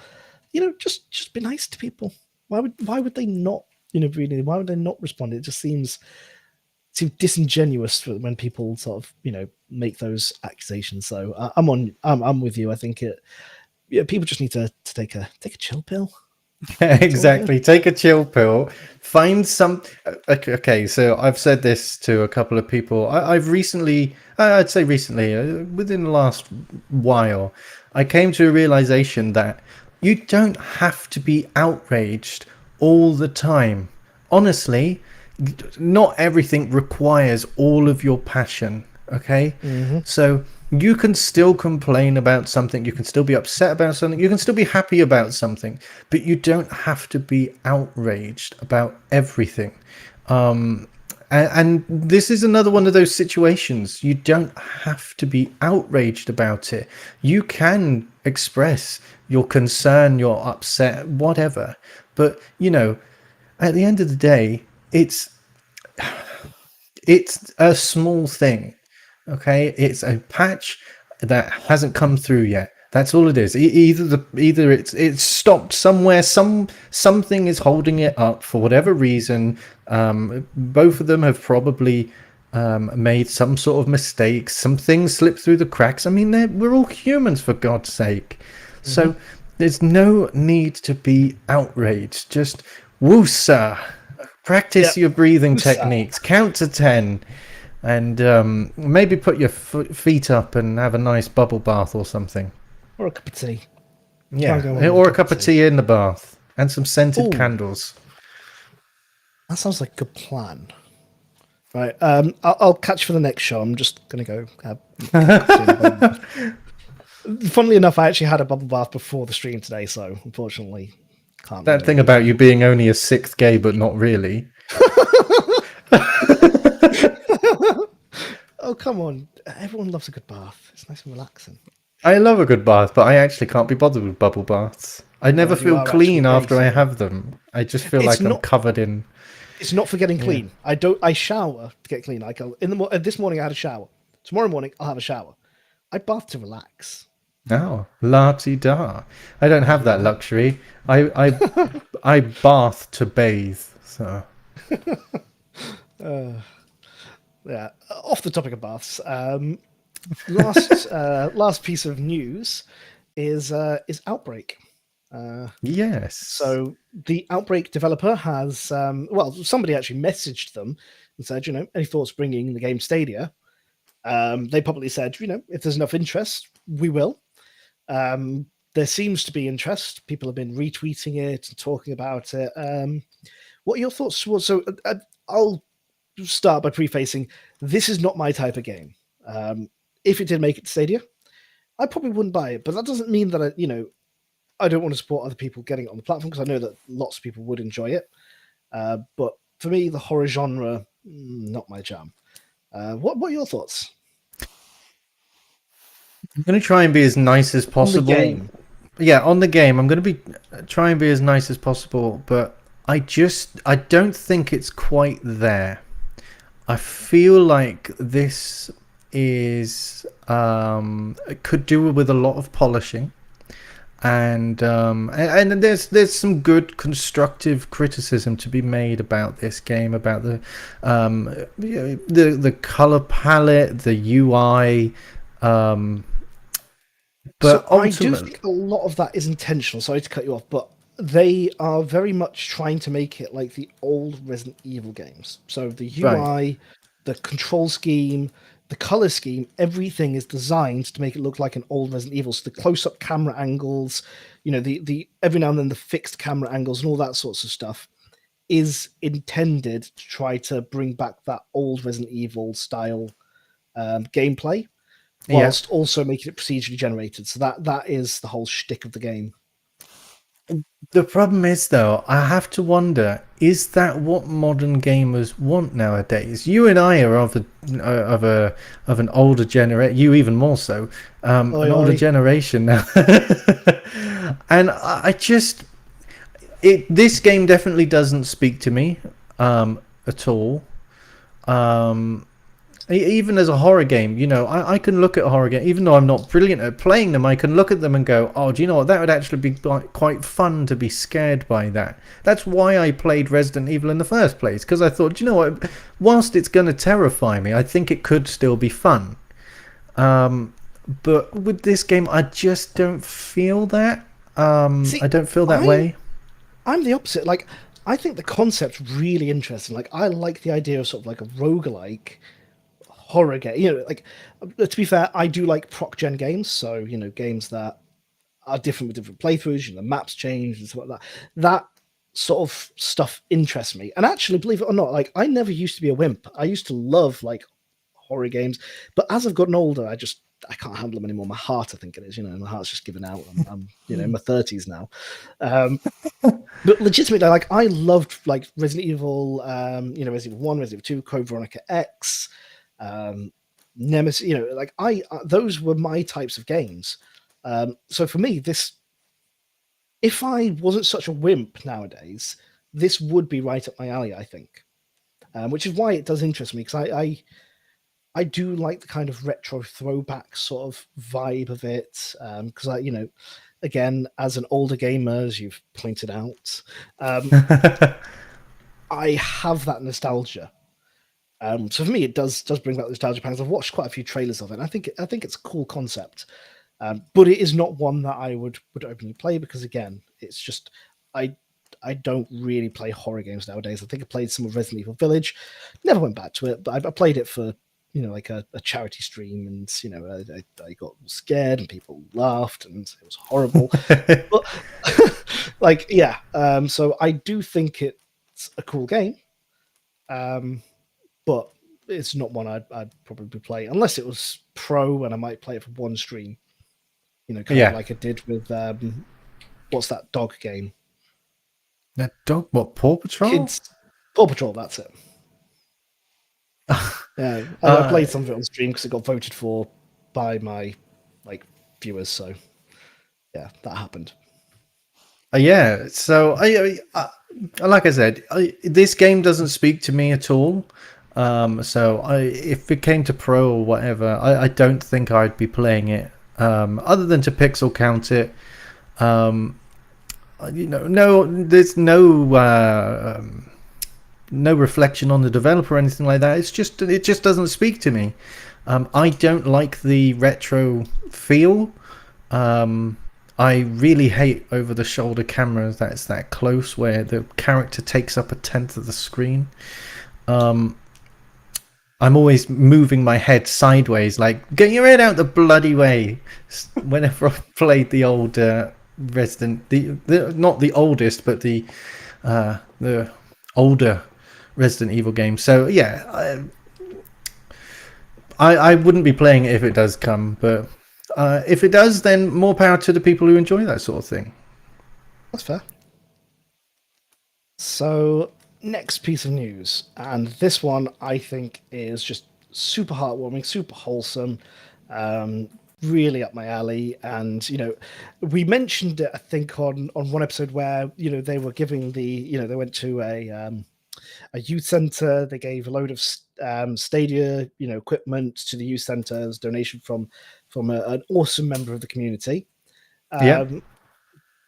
just be nice to people. Why would they not? Really, why would they not respond? It just seems disingenuous when people sort of make those accusations. So I'm with you. I think people just need to take a chill pill. That's all it is. Exactly. Take a chill pill. Find some. Okay, so I've said this to a couple of people. I've recently, I'd say recently, within the last while, I came to a realization that you don't have to be outraged all the time. Honestly, not everything requires all of your passion. Okay, so you can still complain about something, you can still be upset about something, you can still be happy about something, but you don't have to be outraged about everything. And this is another one of those situations. You don't have to be outraged about it. You can express your concern, your upset, whatever. But at the end of the day, it's a small thing. Okay, it's a patch that hasn't come through yet. That's all it is. Either it's stopped somewhere. Something is holding it up for whatever reason. Both of them have probably made some sort of mistakes. Some things slip through the cracks. I mean, we're all humans, for God's sake. So there's no need to be outraged. Just woosa. Practice Yep. your breathing Woosa. techniques. Count to 10. And maybe put your feet up and have a nice bubble bath or something. Or a cup of tea. Can't go Yeah, wrong with or a cup of tea in the bath and some scented Oh, candles. that sounds like a good plan. Right. I'll catch you for the next show. I'm just gonna go have a cup of tea and a bubble bath. Funnily enough, I actually had a bubble bath before the stream today, so unfortunately, can't That really thing make about you it. being only a sixth gay, but not really. Oh come on! Everyone loves a good bath. It's nice and relaxing. I love a good bath, but I actually can't be bothered with bubble baths. I never Well, you feel are actually clean gay, after I so have them. I just feel it's like I'm not. covered in. It's not for getting Yeah. clean. I don't. I shower to get clean. Like this morning, I had a shower. Tomorrow morning, I'll have a shower. I bath to relax. Oh, la-ti-da. I don't have that Yeah. luxury. I bath to bathe. So Yeah. Off the topic of baths. Last piece of news is Outbreak. yes. So the Outbreak developer has somebody actually messaged them and said, any thoughts bringing the game Stadia? They probably said, if there's enough interest, we will. There seems to be interest. People have been retweeting it and talking about it. What are your thoughts? So I'll start by prefacing this is not my type of game. If it did make it to Stadia, I probably wouldn't buy it, but that doesn't mean that I don't want to support other people getting it on the platform, because I know that lots of people would enjoy it. But for me, the horror genre, not my jam. What are your thoughts? I'm going to try and be as nice as possible. On the game. Yeah, on the game, I'm going to be try and be as nice as possible, but I don't think it's quite there. I feel like this is could do with a lot of polishing, and there's some good constructive criticism to be made about this game, about the color palette, the UI. But so I do ultimately, think a lot of that is intentional. Sorry to cut you off, but they are very much trying to make it like the old Resident Evil games. So the UI, right. the control scheme, the color scheme, everything is designed to make it look like an old Resident Evil. So the close-up camera angles, the every now and then the fixed camera angles and all that sorts of stuff is intended to try to bring back that old Resident Evil style gameplay, Yeah. whilst also making it procedurally generated. So that is the whole shtick of the game. The problem is, though, I have to wonder: is that what modern gamers want nowadays? You and I are of an older generation. You even more so, an older generation now. And I just this game definitely doesn't speak to me at all. Even as a horror game, I can look at a horror game, even though I'm not brilliant at playing them, I can look at them and go, oh, do you know what? That would actually be quite fun to be scared by that. That's why I played Resident Evil in the first place, because I thought, do you know what? Whilst it's going to terrify me, I think it could still be fun. But with this game, I just don't feel that. See, I don't feel that way. I'm the opposite. Like, I think the concept's really interesting. Like, I like the idea of sort of like a roguelike horror game. Like, to be fair, I do like proc gen games, so games that are different with different playthroughs. The maps change and stuff like that. That sort of stuff interests me. And actually, believe it or not, like, I never used to be a wimp. I used to love like horror games, but as I've gotten older, I can't handle them anymore. My heart, I think it is. My heart's just given out. I'm in my 30s now. But legitimately, like, I loved like Resident Evil, Resident Evil 1, Resident Evil 2, Code Veronica X, Nemesis. Like, those were my types of games. So for me, if I wasn't such a wimp nowadays, this would be right up my alley, I think. Which is why it does interest me, because I do like the kind of retro throwback sort of vibe of it. Because again, as an older gamer, as you've pointed out, I have that nostalgia. So for me, it does bring back nostalgia pangs. I've watched quite a few trailers of it. And I think it's a cool concept, but it is not one that I would openly play, because again, it's just I don't really play horror games nowadays. I think I played some of Resident Evil Village, never went back to it, but I played it for like a charity stream, and I got scared and people laughed and it was horrible. But like, yeah, so I do think it's a cool game, but it's not one I'd probably play unless it was pro, and I might play it for one stream, kind of like I did with what's that dog game? That dog? What, Paw Patrol? Paw Patrol, that's it. Yeah, I played some of it on stream because it got voted for by my viewers. So yeah, that happened. Yeah, so I like I said, this game doesn't speak to me at all. So if it came to pro or whatever, I don't think I'd be playing it. Other than to pixel count it. There's no reflection on the developer or anything like that. It just doesn't speak to me. I don't like the retro feel. I really hate over the shoulder cameras that's that close, where the character takes up a tenth of the screen. I'm always moving my head sideways, like, get your head out the bloody way, whenever I've played the old Resident, not the oldest, but the older Resident Evil game. So yeah, I wouldn't be playing it if it does come, but if it does, then more power to the people who enjoy that sort of thing. That's fair. So, next piece of news, and this one I think is just super heartwarming, super wholesome, um, really up my alley. And we mentioned it, I think, on one episode where they were giving they went to a youth center. They gave a load of Stadia equipment to the youth center as donation from an awesome member of the community. Yeah.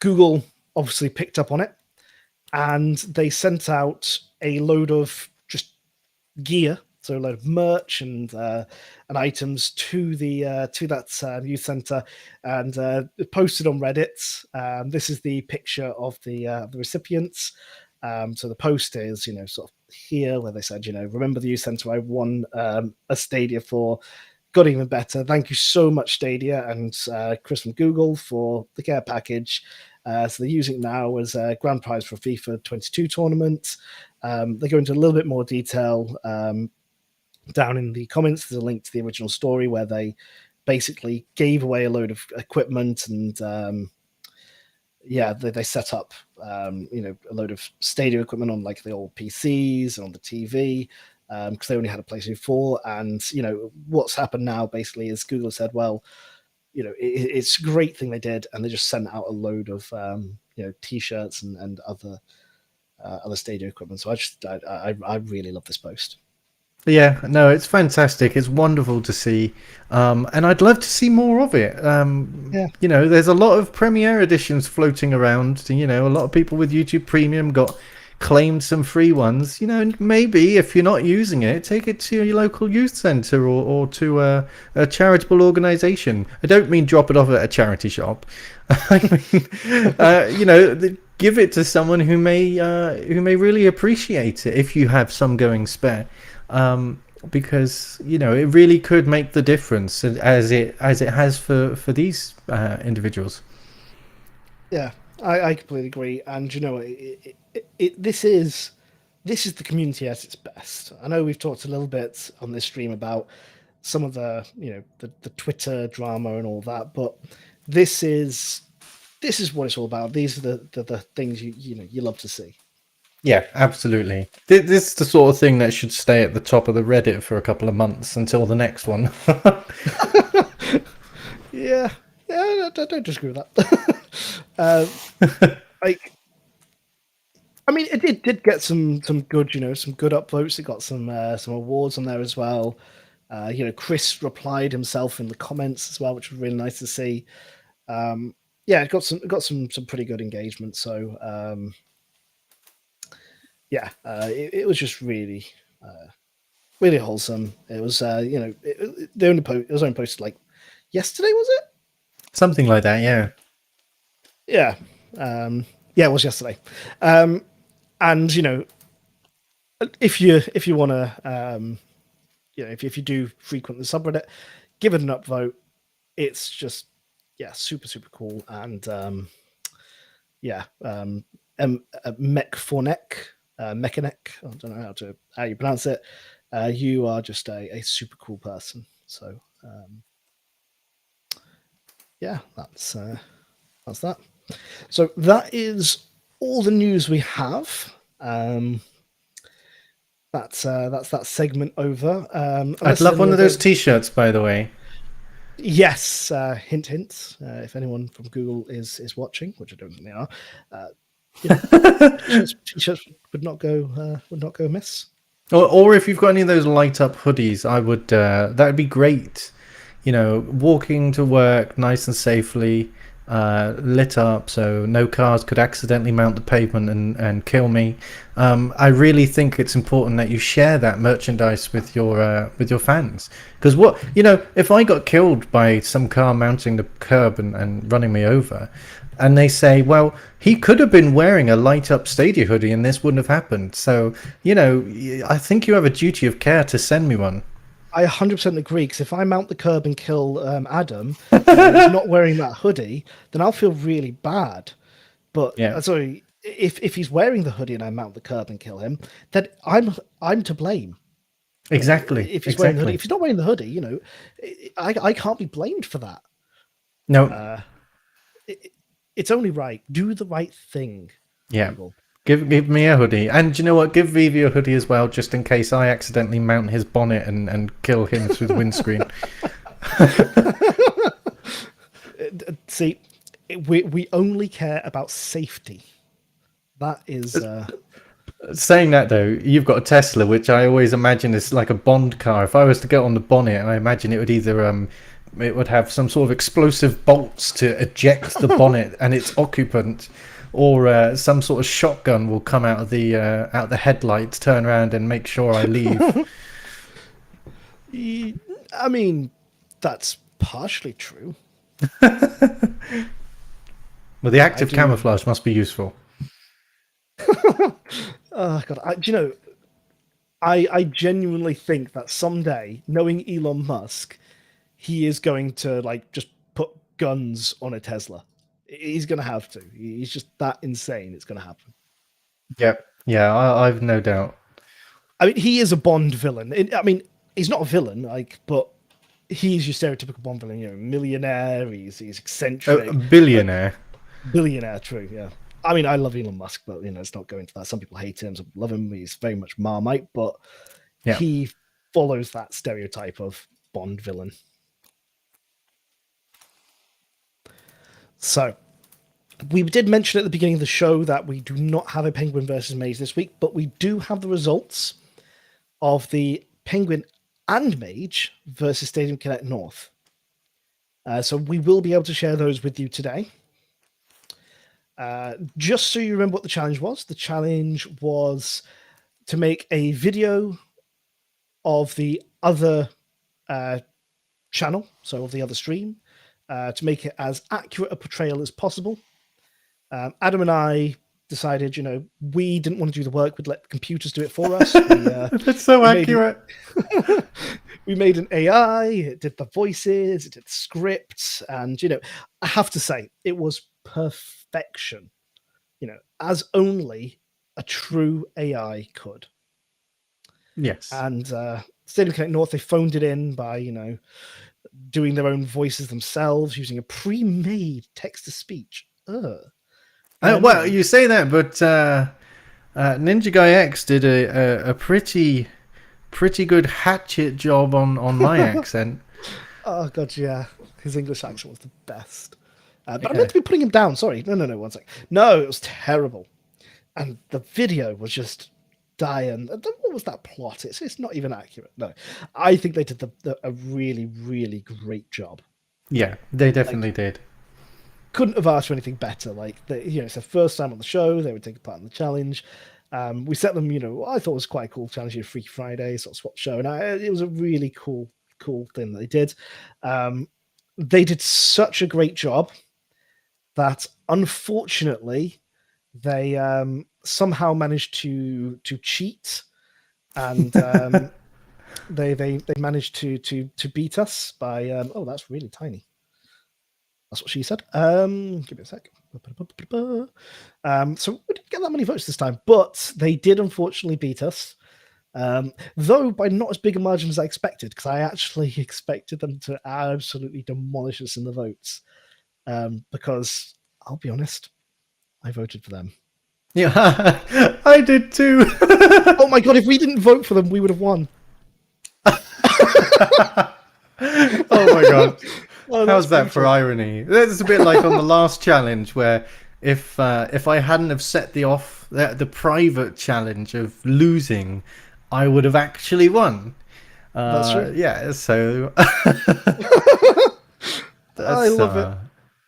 Google obviously picked up on it, and they sent out a load of just gear, so a load of merch and items to that youth center, and posted on Reddit. This is the picture of the recipients. So the post is sort of here where they said remember the youth center I won a Stadia for. Got even better. Thank you so much, Stadia and Chris from Google, for the care package. So they're using it now as a grand prize for a FIFA 22 tournament. They go into a little bit more detail down in the comments. There's a link to the original story where they basically gave away a load of equipment, and they set up a load of Stadia equipment on like the old PCs and on the TV. Because they only had a PlayStation 4, and what's happened now basically is Google said, well, it's a great thing they did, and they just sent out a load of T-shirts and other Stadia equipment. So I really love this post. Yeah, no, it's fantastic. It's wonderful to see, and I'd love to see more of it. There's a lot of Premiere editions floating around. A lot of people with YouTube Premium claimed some free ones. Maybe if you're not using it, take it to your local youth centre or to a charitable organisation. I don't mean drop it off at a charity shop. I mean, give it to someone who may really appreciate it if you have some going spare. Because it really could make the difference as it has for these individuals. Yeah, I completely agree, and this is the community at its best. I know we've talked a little bit on this stream about some of the the Twitter drama and all that, but this is what it's all about. These are the things you love to see. Yeah, absolutely. This is the sort of thing that should stay at the top of the Reddit for a couple of months until the next one. Yeah, I don't disagree with that. I mean, it did get some good, some good upvotes. It got some awards on there as well. Chris replied himself in the comments as well, which was really nice to see. It got some pretty good engagement. So it was just really really wholesome. It was it was only posted like yesterday, was it? Something like that, yeah. Yeah. It was yesterday. And if you want to if you do frequent the subreddit, give it an upvote. It's just super cool. And Mechanek, I don't know how you pronounce it. You are just a super cool person. So that's that. So that is all the news we have. That's that segment over. I'd love one of those T-shirts, by the way. Yes, hint. If anyone from Google is watching, which I don't think they are, T-shirts would not go amiss. Or if you've got any of those light up hoodies, I would. That would be great. Walking to work nice and safely, lit up, so no cars could accidentally mount the pavement and kill me. I really think it's important that you share that merchandise with your fans, because if I got killed by some car mounting the curb and running me over, and they say, well, he could have been wearing a light up Stadia hoodie and this wouldn't have happened. So I think you have a duty of care to send me one. I 100% agree, because if I mount the curb and kill Adam, and he's not wearing that hoodie, then I'll feel really bad. But sorry, if he's wearing the hoodie and I mount the curb and kill him, then I'm to blame. Exactly. If he's wearing the hoodie, if he's not wearing the hoodie, I can't be blamed for that. No. It's only right. Do the right thing. Yeah. People. Give me a hoodie. And do you know what? Give Vivi a hoodie as well, just in case I accidentally mount his bonnet and kill him through the windscreen. See, we only care about safety. That is... Saying that, though, you've got a Tesla, which I always imagine is like a Bond car. If I was to get on the bonnet, I imagine it would either... it would have some sort of explosive bolts to eject the bonnet and its occupant, or some sort of shotgun will come out of the headlights, turn around and make sure I leave. I mean, that's partially true. Well, the active camouflage must be useful. Oh God, I genuinely think that someday, knowing Elon Musk, he is going to like just put guns on a Tesla. He's going to have to. He's just that insane. It's going to happen. Yep. Yeah, I've no doubt. I mean, he is a Bond villain. I mean, he's not a villain, like, but he's your stereotypical Bond villain. Millionaire. He's eccentric. A billionaire. Billionaire, true. Yeah. I mean, I love Elon Musk, but it's not going to that. Some people hate him, some people love him. He's very much Marmite, but he follows that stereotype of Bond villain. So, we did mention at the beginning of the show that we do not have a Penguin versus Mage this week, but we do have the results of the Penguin and Mage versus Stadium Connect North. So we will be able to share those with you today. Just so you remember what the challenge was to make a video of the other channel, so of the other stream, to make it as accurate a portrayal as possible. Adam and I decided, we didn't want to do the work. We'd let the computers do it for us. That's so accurate. We made an AI. It did the voices. It did the scripts. And, I have to say, it was perfection. As only a true AI could. Yes. And Stadium Connect North, they phoned it in by, doing their own voices themselves, using a pre-made text-to-speech. Well, you say that, but Ninja Guy X did a pretty good hatchet job on my accent. Oh God, yeah, his English accent was the best. But I meant to be putting him down. Sorry, no, 1 sec. No, it was terrible, and the video was just dying. What was that plot? It's not even accurate. No, I think they did a really, really great job. Yeah, they definitely did. Couldn't have asked for anything better. It's their first time on the show. They would take part in the challenge. We set them, what I thought was quite a cool challenge, Freaky Friday sort of swap show, and it was a really cool thing that they did. They did such a great job that, unfortunately, they somehow managed to cheat, and they managed to beat us by. Oh, that's really tiny. That's what she said. Give me a sec. So we didn't get that many votes this time, but they did unfortunately beat us. Though by not as big a margin as I expected, because I actually expected them to absolutely demolish us in the votes. Because I'll be honest, I voted for them. Yeah, I did too. Oh my God, if we didn't vote for them, we would have won. Oh my God. Oh, how's that for irony? It's a bit like on the last challenge where if I hadn't have set the private challenge of losing, I would have actually won. That's true. Yeah, so I love it.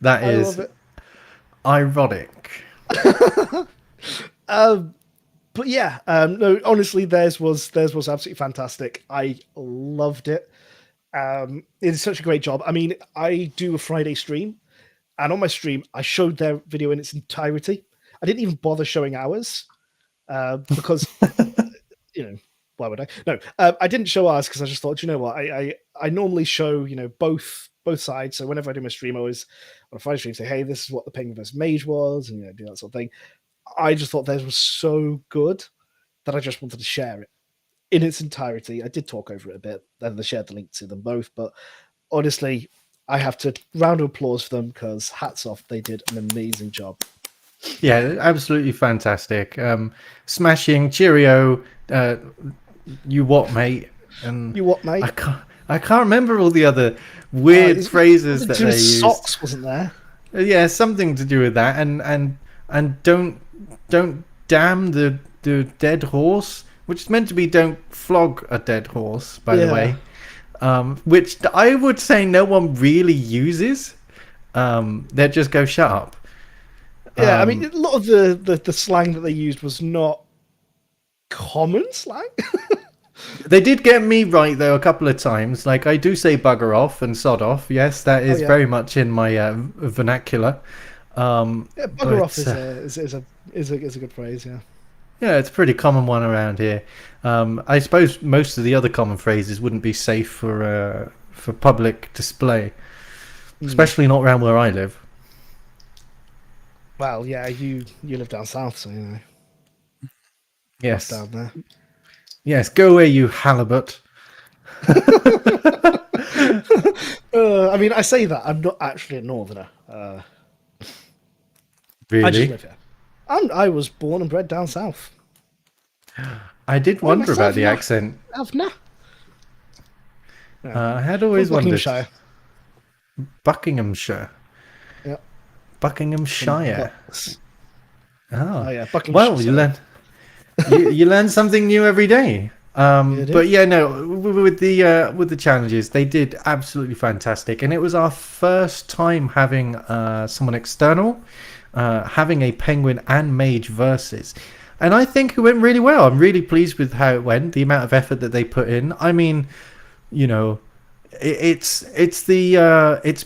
That is ironic. But yeah, no, honestly, theirs was absolutely fantastic. I loved it. It's such a great job. I mean, I do a Friday stream, and on my stream, I showed their video in its entirety. I didn't even bother showing ours because, why would I? No, I didn't show ours because I just thought, what, I normally show, both sides. So whenever I do my stream, I always on a Friday stream say, hey, this is what the Penguin vs Mage was, and do that sort of thing. I just thought theirs was so good that I just wanted to share it in its entirety. I did talk over it a bit, and I shared the link to them both. But honestly, I have to round of applause for them because hats off, they did an amazing job. Yeah, absolutely fantastic. Smashing, cheerio, you what, mate? And You what, mate? I can't remember all the other weird phrases that they used. Socks wasn't there? Yeah, something to do with that. And don't damn the dead horse, which is meant to be don't flog a dead horse, by the way. Which I would say no one really uses. They just go shut up. Yeah, I mean, a lot of the slang that they used was not common slang. They did get me right though a couple of times. Like I do say bugger off and sod off. Yes, that is very much in my vernacular. Bugger off is a good phrase. Yeah. Yeah, it's a pretty common one around here. I suppose most of the other common phrases wouldn't be safe for public display, especially not around where I live. Well, yeah, you live down south, so you know. Yes. Down there. Yes, go away, you halibut. I mean, I say that I'm not actually a northerner. Really? I just live here. I was born and bred down south. I did wonder about the accent. I had always wondered. Buckinghamshire. Yeah. Buckinghamshire. Oh yeah, Buckinghamshire. Well, you learn something new every day. But yeah, no, with the challenges, they did absolutely fantastic, and it was our first time having someone external, having a Penguin and Mage versus, and I think it went really well. I'm really pleased with how it went, the amount of effort that they put in. I mean, you know, it's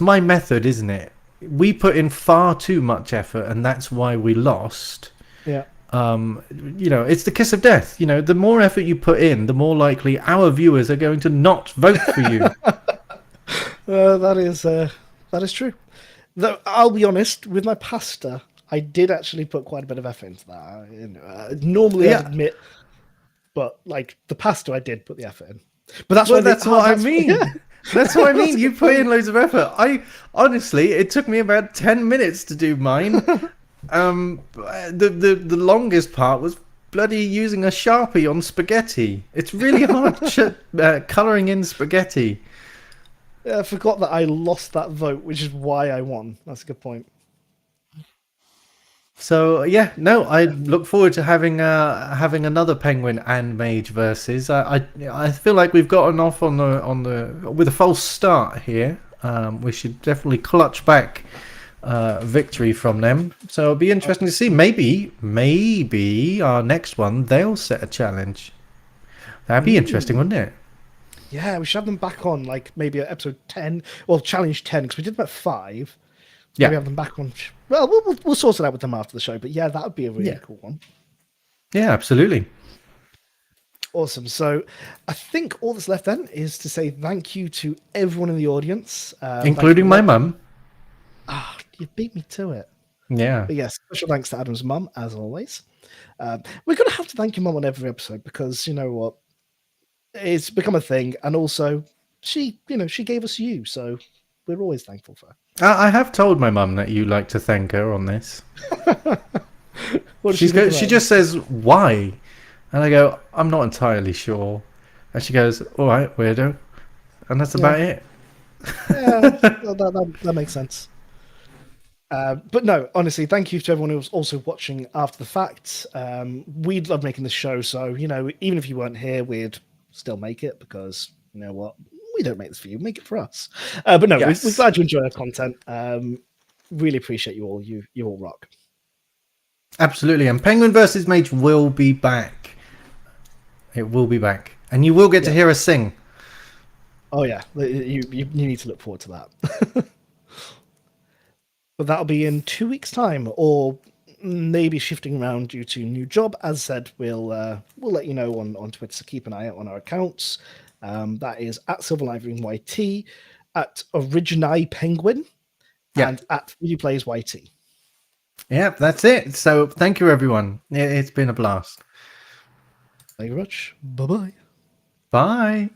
my method, isn't it? We put in far too much effort, and that's why we lost. Yeah. You know, it's the kiss of death. You know, the more effort you put in, the more likely our viewers are going to not vote for you. That is true. Though I'll be honest, with my pasta, I did actually put quite a bit of effort into that. Normally, I admit, but like the pasta, I did put the effort in. But that's what I mean. Yeah. That's what I mean. You put in loads of effort. I honestly, it took me about 10 minutes to do mine. The longest part was bloody using a Sharpie on spaghetti. It's really hard colouring in spaghetti. Yeah, I forgot that I lost that vote, which is why I won. That's a good point. So yeah, no, I look forward to having another Penguin and Mage versus. I feel like we've gotten off on the with a false start here. We should definitely clutch back victory from them. So it'll be interesting to see. Maybe our next one they'll set a challenge. That'd be interesting, wouldn't it? Yeah, we should have them back on, like maybe at episode 10, well, challenge 10, because we did about 5. Yeah, we have them back on. Well, we'll sort it out with them after the show. But yeah, that would be a really cool one. Yeah, absolutely. Awesome. So I think all that's left then is to say thank you to everyone in the audience, including my mum. Ah, you beat me to it. Yeah. But yes, special thanks to Adam's mum, as always. We're going to have to thank your mum on every episode because you know what, it's become a thing, and also she gave us you, so we're always thankful for her. I have told my mum that you like to thank her on this. She just says, why? And I go, I'm not entirely sure. And she goes, all right, weirdo. And that's about it. Yeah, that makes sense. But no, honestly, thank you to everyone who was also watching after the fact. We love making this show, so, you know, even if you weren't here, we'd still make it because, you know what, we don't make this for you, make it for us. But no, we're glad you enjoy our content. Really appreciate you all. You all rock. Absolutely. And Penguin versus Mage will be back. It will be back. And you will get to hear us sing. Oh, yeah. You need to look forward to that. But that'll be in 2 weeks' time, or maybe shifting around due to new job. As said, we'll let you know on Twitter, so keep an eye out on our accounts. That is at SilverLiveryYT, at Origini Penguin, and at ViviPlaysYT. Yeah, that's it. So thank you, everyone. It's been a blast. Thank you very much. Bye bye. Bye.